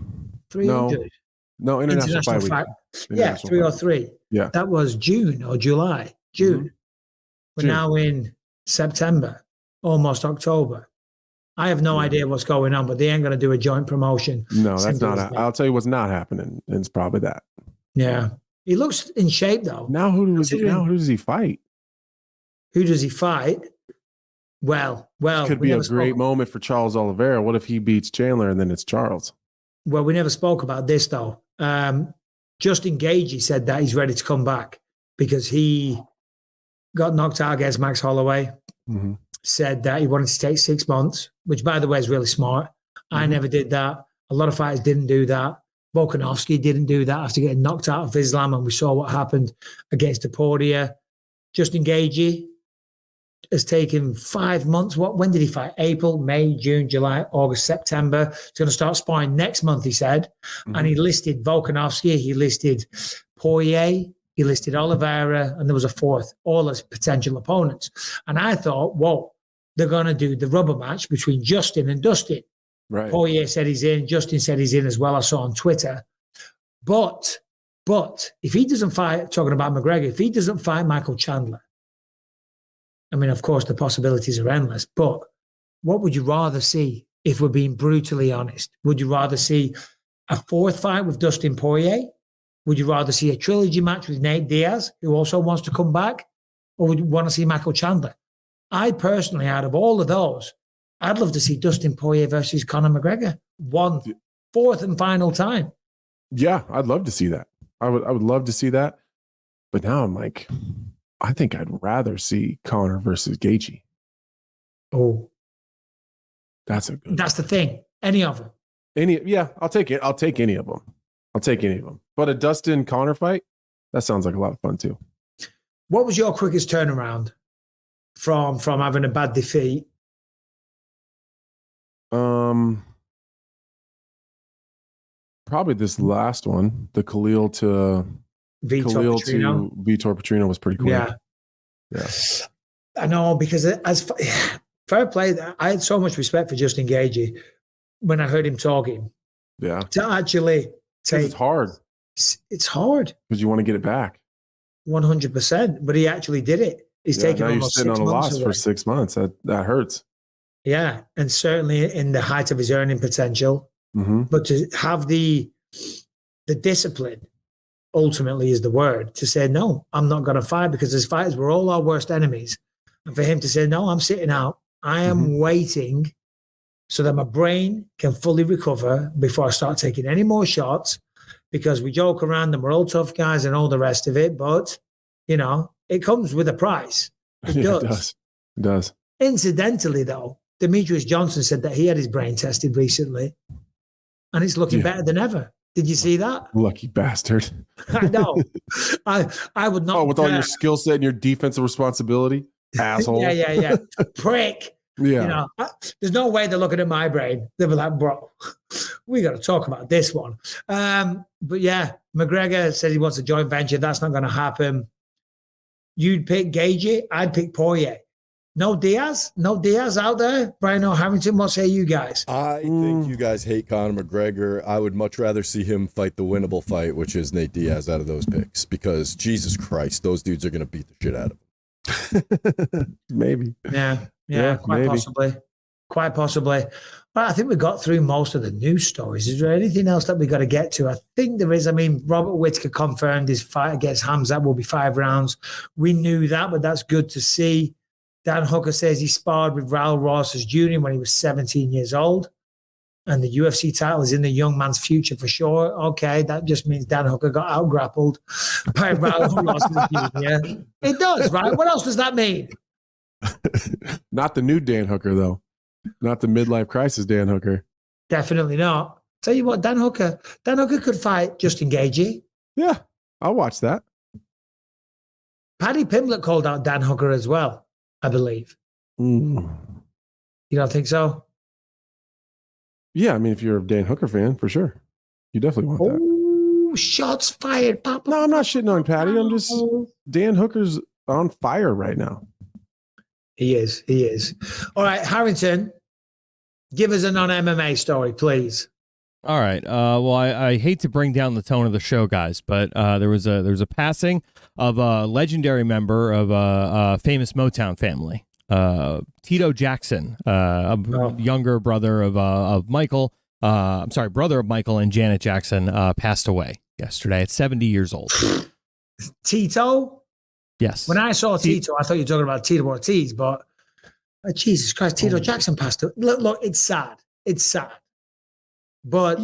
300. No, international fight week. Yeah, 303. Yeah. That was June or July. June. We're now in September, almost October. I have no idea what's going on, but they ain't going to do a joint promotion. No, that's not. I'll tell you what's not happening. It's probably that. Yeah. He looks in shape, though. Now who does he fight? Who does he fight? Well. This could be a great moment for Charles Oliveira. What if he beats Chandler and then it's Charles? Well, we never spoke about this, though. Justin Gaethje said that he's ready to come back because he got knocked out against Max Holloway. Mm-hmm. Said that he wanted to take 6 months, which, by the way, is really smart. Mm-hmm. I never did that. A lot of fighters didn't do that. Volkanovski didn't do that after getting knocked out of Islam, and we saw what happened against Deportia. Justin Gaethje has taken 5 months. When did he fight? April, May, June, July, August, September. He's going to start sparring next month, he said. Mm-hmm. And he listed Volkanovski, he listed Poirier, he listed Oliveira, and there was a fourth, all as potential opponents. And I thought, whoa, they're going to do the rubber match between Justin and Dustin. Right. Poirier said he's in. Justin said he's in as well. I saw on Twitter. But But if he doesn't fight, talking about McGregor, if he doesn't fight Michael Chandler, I mean, of course, the possibilities are endless, but what would you rather see, if we're being brutally honest? Would you rather see a fourth fight with Dustin Poirier? Would you rather see a trilogy match with Nate Diaz, who also wants to come back? Or would you want to see Michael Chandler? I personally, out of all of those, I'd love to see Dustin Poirier versus Conor McGregor one fourth and final time. Yeah, I'd love to see that. I would love to see that. But now I'm like, I think I'd rather see Conor versus Gaethje. Oh, that's the thing. Any of them. I'll take it. I'll take any of them. But a Dustin Conor fight, that sounds like a lot of fun too. What was your quickest turnaround from having a bad defeat? Probably this last one, the Khalil to Vitor Petrino was pretty cool. Yeah. I know, because as fair play, I had so much respect for Justin Gaethje when I heard him talking. Yeah. To actually take, it's hard. It's hard because you want to get it back. 100%, but he actually did it. He's taken almost 6 months. Now you're sitting on a loss for 6 months. That hurts. Yeah, and certainly in the height of his earning potential. Mm-hmm. But to have the discipline, ultimately, is the word, to say, no, I'm not going to fight, because as fighters, we're all our worst enemies. And for him to say, no, I'm sitting out. I am waiting so that my brain can fully recover before I start taking any more shots, because we joke around and we're all tough guys and all the rest of it. But, it comes with a price. It does. Incidentally, though, Demetrius Johnson said that he had his brain tested recently, and it's looking better than ever. Did you see that? Lucky bastard. I know. I would not. Oh, with all your skill set and your defensive responsibility, asshole. Yeah. Prick. Yeah. There's no way they're looking at my brain. They'll be like, bro, we got to talk about this one. But yeah, McGregor said he wants a joint venture. That's not going to happen. You'd pick Gaethje. I'd pick Poirier. No Diaz out there. Brian O'Harrington, what say you guys? I think you guys hate Conor McGregor. I would much rather see him fight the winnable fight, which is Nate Diaz, out of those picks, because Jesus Christ, those dudes are going to beat the shit out of him. Maybe. Yeah, quite possibly. But I think we got through most of the news stories. Is there anything else that we got to get to? I think there is. I mean, Robert Whittaker confirmed his fight against Hamzat will be 5 rounds. We knew that, but that's good to see. Dan Hooker says he sparred with Raul Rosas Jr. when he was 17 years old. And the UFC title is in the young man's future for sure. Okay, that just means Dan Hooker got out-grappled by Raul Rosas Jr. It does, right? What else does that mean? Not the new Dan Hooker, though. Not the midlife crisis Dan Hooker. Definitely not. Tell you what, Dan Hooker could fight Justin Gaethje. Yeah, I'll watch that. Paddy Pimblett called out Dan Hooker as well, I believe. You don't think so? Yeah, I mean, if you're a Dan Hooker fan, for sure. You definitely want that. Oh, shots fired. Papa. No, I'm not shitting on Paddy. I'm just, Dan Hooker's on fire right now. He is. All right, Harrington, give us a non-MMA story, please. All right. Well, I hate to bring down the tone of the show, guys, but there was a passing of a legendary member of a famous Motown family, Tito Jackson, younger brother of Michael. Brother of Michael and Janet Jackson, passed away yesterday at 70 years old. Tito. Yes. When I saw Tito, I thought you were talking about Tito Ortiz, but Jesus Christ, Tito Jackson passed away. Look, it's sad. It's sad. But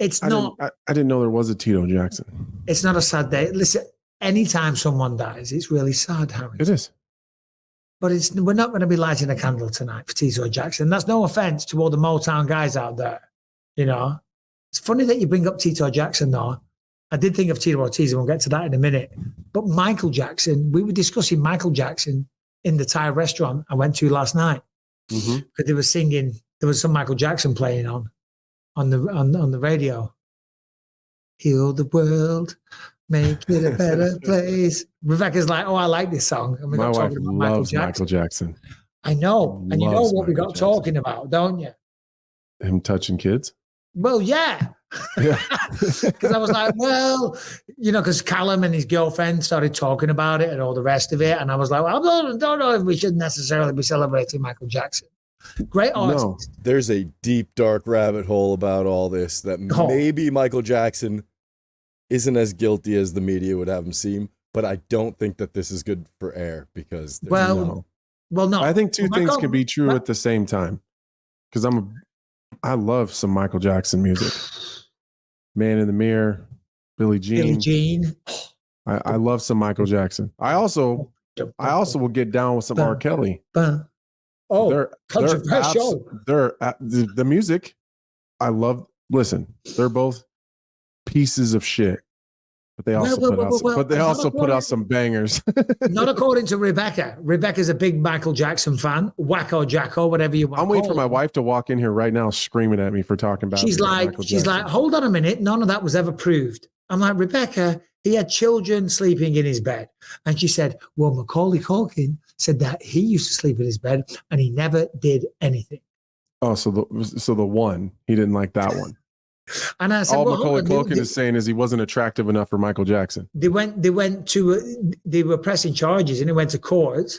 it's not. I didn't know there was a Tito Jackson. It's not a sad day. Listen, anytime someone dies, it's really sad, Harry. It is. But we're not going to be lighting a candle tonight for Tito Jackson. That's no offense to all the Motown guys out there. It's funny that you bring up Tito Jackson, though. I did think of Tito Ortiz, and we'll get to that in a minute. But Michael Jackson, we were discussing Michael Jackson in the Thai restaurant I went to last night. Because they were singing, there was some Michael Jackson playing on the radio. Heal the world, make it a better place. Rebecca's like, oh, I like this song. And we My got wife talking about loves Michael Jackson. I know. And you know what we got Michael Jackson. talking about, don't you? Him touching kids? Well, yeah. Because I was like, well, because Callum and his girlfriend started talking about it and all the rest of it. And I was like, well, I don't know if we should necessarily be celebrating Michael Jackson. Great artist. No, there's a deep, dark rabbit hole about all this that maybe Michael Jackson isn't as guilty as the media would have him seem. But I don't think that this is good for air because no. I think two things can be true at the same time. Because I love some Michael Jackson music. Man in the Mirror, Billie Jean. I love some Michael Jackson. I also will get down with some R. Kelly. Controversial. The music. I love. Listen, they're both pieces of shit. But they also put out some bangers. Not according to Rebecca. Rebecca's a big Michael Jackson fan. Wacko Jacko, whatever you want. I'm waiting for my wife to walk in here right now screaming at me for talking about She's like, hold on a minute. None of that was ever proved. I'm like, Rebecca, he had children sleeping in his bed. And she said, well, Macaulay Culkin said that he used to sleep in his bed and he never did anything. Oh, so the one, he didn't like that one. And I said, all Macaulay Culkin is saying is he wasn't attractive enough for Michael Jackson. They were pressing charges and it went to court.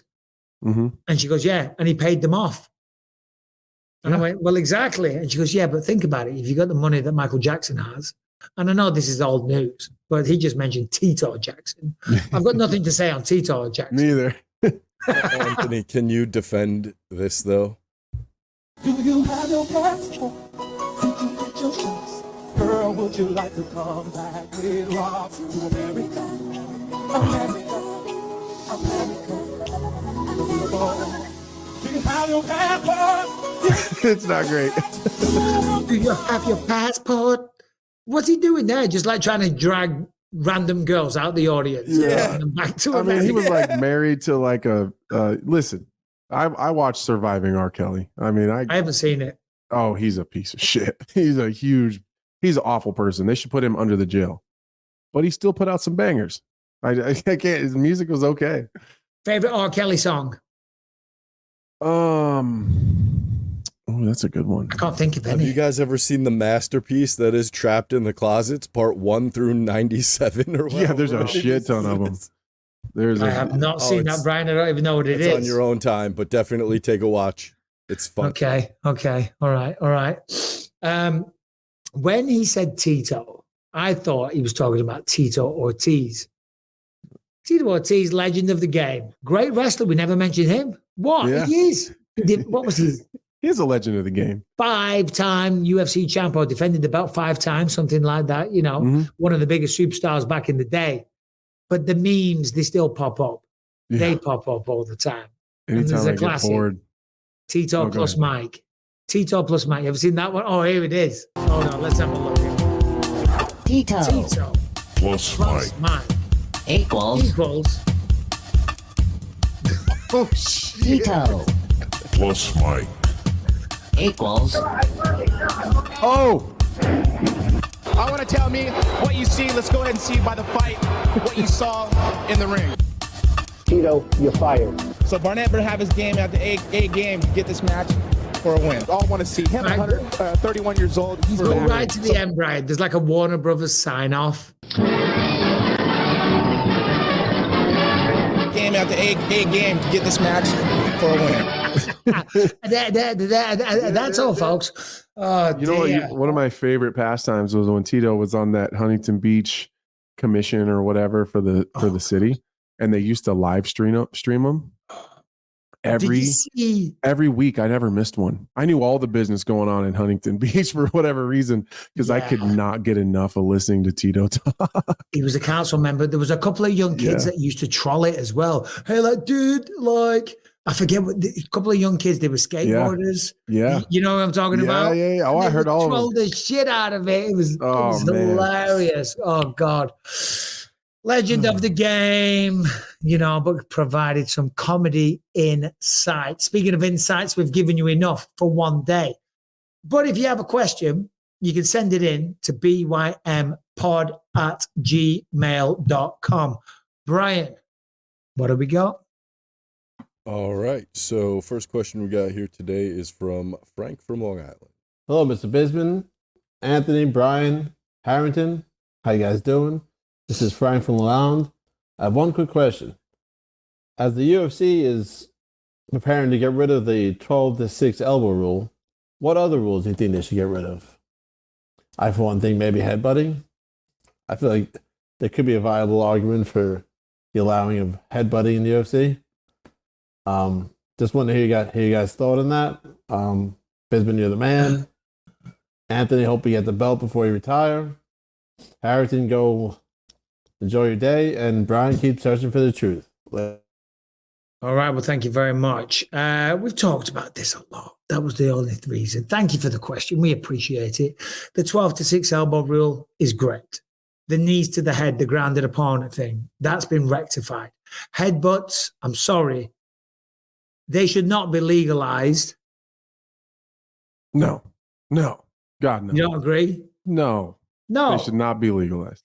Mm-hmm. And she goes, yeah. And he paid them off. And I went, well, exactly. And she goes, yeah, but think about it. If you got the money that Michael Jackson has, and I know this is old news, but he just mentioned Tito Jackson. I've got nothing to say on Tito Jackson. Neither. Anthony, can you defend this though? Do you have your passport? Did you get your shots? Girl, would you like to come back with Rob to America? Do you have your passport? It's not great. Do you have your passport? What's he doing there? Just like trying to drag random girls out the audience. Yeah. And back to I mean, he was like married to like listen, I watched Surviving R. Kelly. I mean, I haven't seen it. Oh, he's a piece of shit. He's an awful person. They should put him under the jail. But he still put out some bangers. I can't, his music was okay. Favorite R. Kelly song? Oh, that's a good one. I can't think of any. Have you guys ever seen the masterpiece that is Trapped in the Closets, part 1 through 97 or whatever? Yeah, there's a shit ton of them. I have not seen that, Brian. I don't even know what it is. It's on your own time, but definitely take a watch. It's fun. Okay. All right. When he said Tito, I thought he was talking about Tito Ortiz. Tito Ortiz, legend of the game. Great wrestler. We never mentioned him. What? Yeah. He is. What was he? He's a legend of the game. 5-time UFC champ, or defended the belt 5 times, something like that. One of the biggest superstars back in the day. But the memes, they still pop up. Yeah. They pop up all the time. Anytime I get bored. Tito plus Mike. Tito plus Mike. You ever seen that one? Oh, here it is. Hold on, let's have a look. Tito plus Mike equals oh, shit. Tito plus Mike equals oh. I want to tell me what you see. Let's go ahead and see by the fight what you saw in the ring. Tito, you're fired. So Barnett better have his game at the A game to get this match for a win. All want to see him, 31 years old. He's going right to the end, Brian. There's like a Warner Brothers sign off. Game at the A game to get this match for a win. That's all, folks. Oh, you know what? One of my favorite pastimes was when Tito was on that Huntington Beach commission or whatever for the city, and they used to live stream them every week. I never missed one. I knew all the business going on in Huntington Beach for whatever reason because I could not get enough of listening to Tito talk. He was a council member. There was a couple of young kids that used to troll it as well. Hey, like, dude, like, I forget what a couple of young kids. They were skateboarders. Yeah, you know what I'm talking about. Yeah. Oh, I heard all of them. Trolled the shit out of it. It was hilarious. Oh God. Legend of the game, but provided some comedy insight. Speaking of insights, we've given you enough for one day. But if you have a question, you can send it in to bympod@gmail.com. Brian, what do we got? All right. So first question we got here today is from Frank from Long Island. Hello, Mr. Bisping Anthony, Brian, Harrington. How you guys doing? This is Frank from Lounge. I have one quick question. As the UFC is preparing to get rid of the 12-6 elbow rule, what other rules do you think they should get rid of? I, for one, think maybe headbutting. I feel like there could be a viable argument for the allowing of headbutting in the UFC. Just want to hear you guys' thought on that. Bisping, you're the man. Anthony, hope you get the belt before you retire. Harrington, go enjoy your day. And Brian, keep searching for the truth. All right. Well, thank you very much. We've talked about this a lot. That was the only reason. Thank you for the question. We appreciate it. The 12-6 elbow rule is great. The knees to the head, the grounded opponent thing, that's been rectified. Headbutts, I'm sorry, they should not be legalized. No. God, no. You don't agree? No. No. They should not be legalized.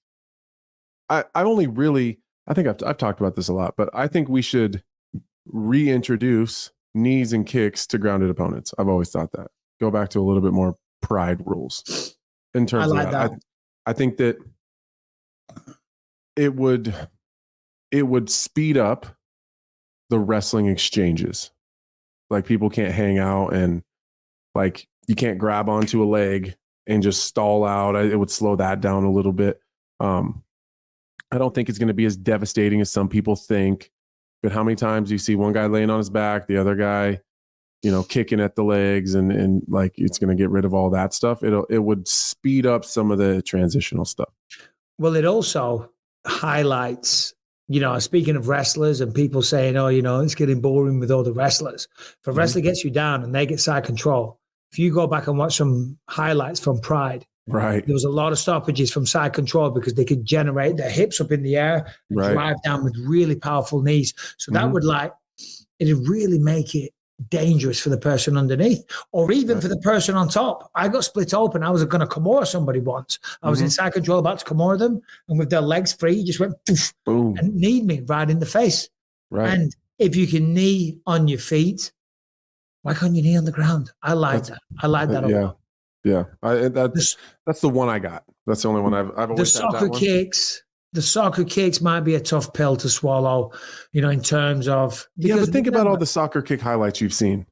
I think I've talked about this a lot, but I think we should reintroduce knees and kicks to grounded opponents. I've always thought that. Go back to a little bit more pride rules in terms of that. I think that it would speed up the wrestling exchanges. Like, people can't hang out and, like, you can't grab onto a leg and just stall out. It would slow that down a little bit. I don't think it's going to be as devastating as some people think. But how many times do you see one guy laying on his back, the other guy, kicking at the legs, and like, it's going to get rid of all that stuff. It would speed up some of the transitional stuff. Well, it also highlights, speaking of wrestlers and people saying, it's getting boring with all the wrestlers. If a wrestler gets you down and they get side control, if you go back and watch some highlights from Pride, right, there was a lot of stoppages from side control because they could generate their hips up in the air and drive down with really powerful knees. So that would it'd really make it dangerous for the person underneath, or even for the person on top. I got split open. I was going to Kimura somebody once. I was in side control about to Kimura them, and with their legs free, just went poof, boom, and kneed me right in the face. Right. And if you can knee on your feet, why can't you knee on the ground? I like that. I like that a lot. Yeah, that's the one I got. That's the only one I've always had. The soccer kicks might be a tough pill to swallow, in terms of. But think about all the soccer kick highlights you've seen.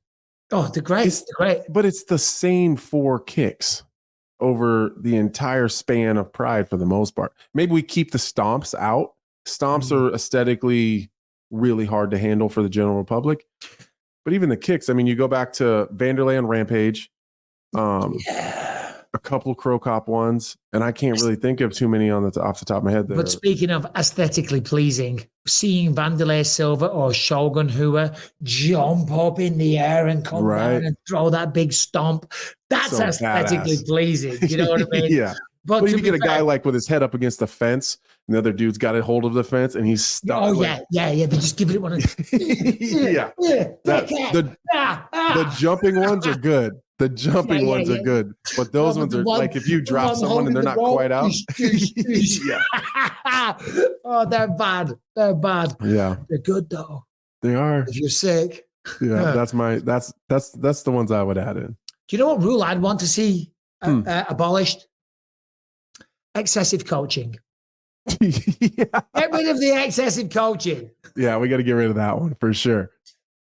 Oh, they're great. They're great. But it's the same 4 kicks over the entire span of Pride for the most part. Maybe we keep the stomps out. Stomps are aesthetically really hard to handle for the general public. But even the kicks, I mean, you go back to Vanderlei on Rampage, a couple Crow Cop ones, and I can't really think of too many off the top of my head. But speaking of aesthetically pleasing, seeing Vanderlei Silva or Shogun Hua jump up in the air and come down and throw that big stomp, that's so aesthetically pleasing. You know what I mean? Yeah. But you get a guy like with his head up against the fence, and the other dude's got a hold of the fence, and he's stuck. Oh, yeah. They just give it one. The jumping ones are good. The jumping ones are good, but those ones are like if you drop someone and they're not quite out. Oh, they're bad. They're bad. Yeah, they're good though. They are. If you're sick. Yeah, that's the ones I would add in. Do you know what rule I'd want to see abolished? Excessive coaching. Get rid of the excessive coaching. Yeah, we got to get rid of that one for sure.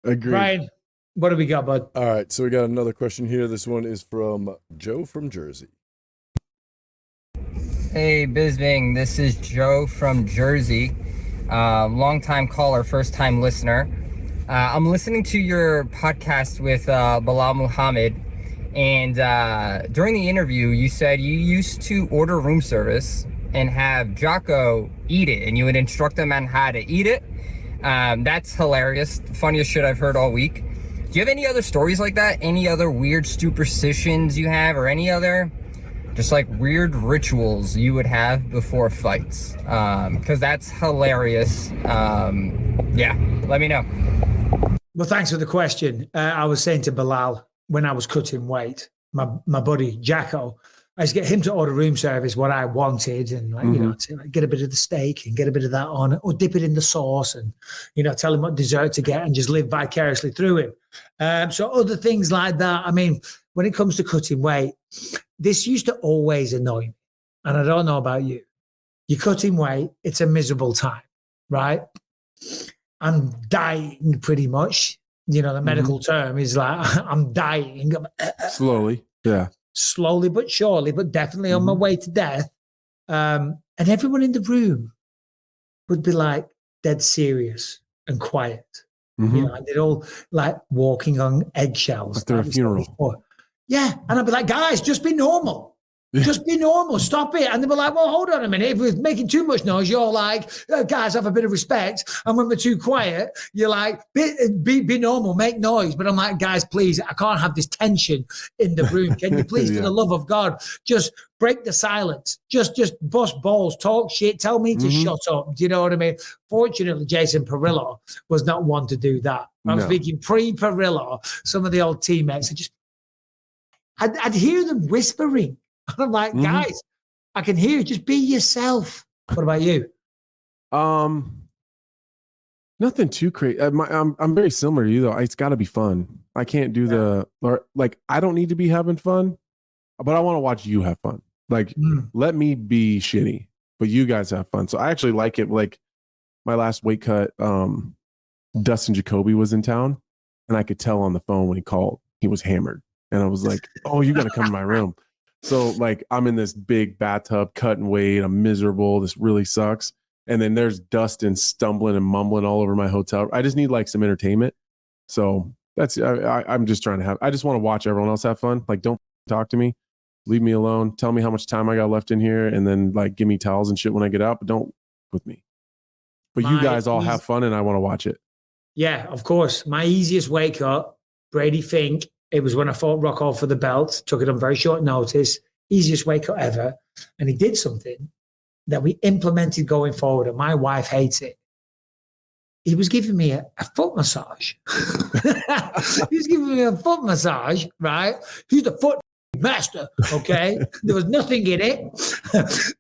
Agreed. Ryan, what do we got, bud? All right, so we got another question here. This one is from Joe from Jersey. Hey, Bisping. This is Joe from Jersey. Long-time caller, first-time listener. I'm listening to your podcast with Bilal Muhammad, and during the interview, you said you used to order room service and have Jocko eat it, and you would instruct them on how to eat it. That's hilarious. Funniest shit I've heard all week. Do you have any other stories like that? Any other weird superstitions you have, or any other just like weird rituals you would have before fights? Because that's hilarious. Yeah, let me know. Well, thanks for the question. I was saying to Bilal when I was cutting weight, my buddy Jacko, I used to get him to order room service what I wanted, and to get a bit of the steak and get a bit of that on it, or dip it in the sauce, and tell him what dessert to get, and just live vicariously through him. So other things like that. I mean, when it comes to cutting weight, this used to always annoy me. And I don't know about you. You're cutting weight. It's a miserable time, right? I'm dying pretty much. You know, the medical term is like, I'm dying. Slowly. Yeah. Slowly but surely, but definitely on my way to death. And everyone in the room would be like dead serious and quiet. You know, and they're all like walking on eggshells. After a funeral. Yeah. And I'd be like, guys, just be normal. Just be normal. Stop it. And they were like, well, hold on a minute. If we're making too much noise, you're like, guys, have a bit of respect. And when we're too quiet, you're like, be normal, make noise. But I'm like, guys, please, I can't have this tension in the room. Can you please, for the love of God, just break the silence. Just bust balls, talk shit, tell me to shut up. Do you know what I mean? Fortunately, Jason Perillo was not one to do that. I was thinking pre-Perillo, some of the old teammates, I'd hear them whispering. I'm like, guys, I can hear you. Just be yourself. What about you? Nothing too crazy. I'm very similar to you though. It's got to be fun. I can't do I don't need to be having fun, but I want to watch you have fun. Like, let me be shitty, but you guys have fun. So I actually like it. Like my last weight cut, Dustin Jacoby was in town, and I could tell on the phone when he called, he was hammered, and I was like, "Oh, you got to come to my room." So like I'm in this big bathtub cutting weight. I'm miserable. This really sucks. And then there's Dustin stumbling and mumbling all over my hotel. I just need like some entertainment. So that's I'm just trying to I just want to watch everyone else have fun. Like, don't talk to me. Leave me alone. Tell me how much time I got left in here, and then like give me towels and shit when I get out. But don't with me. But you guys all have fun, and I want to watch it. Yeah, of course. My easiest weight cut, Brady Fink. It was when I fought Rockhold for the belt, took it on very short notice, easiest weight cut ever. And he did something that we implemented going forward, and my wife hates it. He was giving me a foot massage. He was giving me a foot massage, right? He's the foot master, okay? There was nothing in it.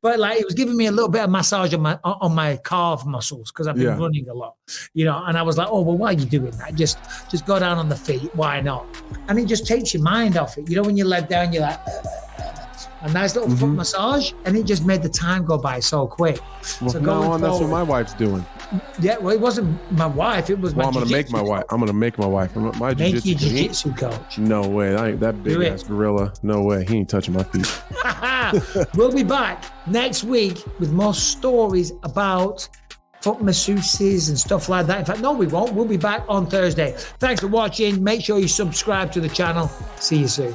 But like he was giving me a little bit of massage on my calf muscles because I've been running a lot, you know. And I was like, oh, well, why are you doing that? Just go down on the feet. Why not? And it just takes your mind off it. You know, when you let down, you're like, a nice little foot massage, and it just made the time go by so quick. Well, so going forward, that's what my wife's doing. Yeah, well, it wasn't my wife. It was my I'm going to make my wife. I'm going to make my wife. My make you jiu-jitsu coach. No way. I ain't that big ass gorilla. No way. He ain't touching my feet. We'll be back next week with more stories about foot masseuses and stuff like that. In fact, no, we won't. We'll be back on Thursday. Thanks for watching. Make sure you subscribe to the channel. See you soon.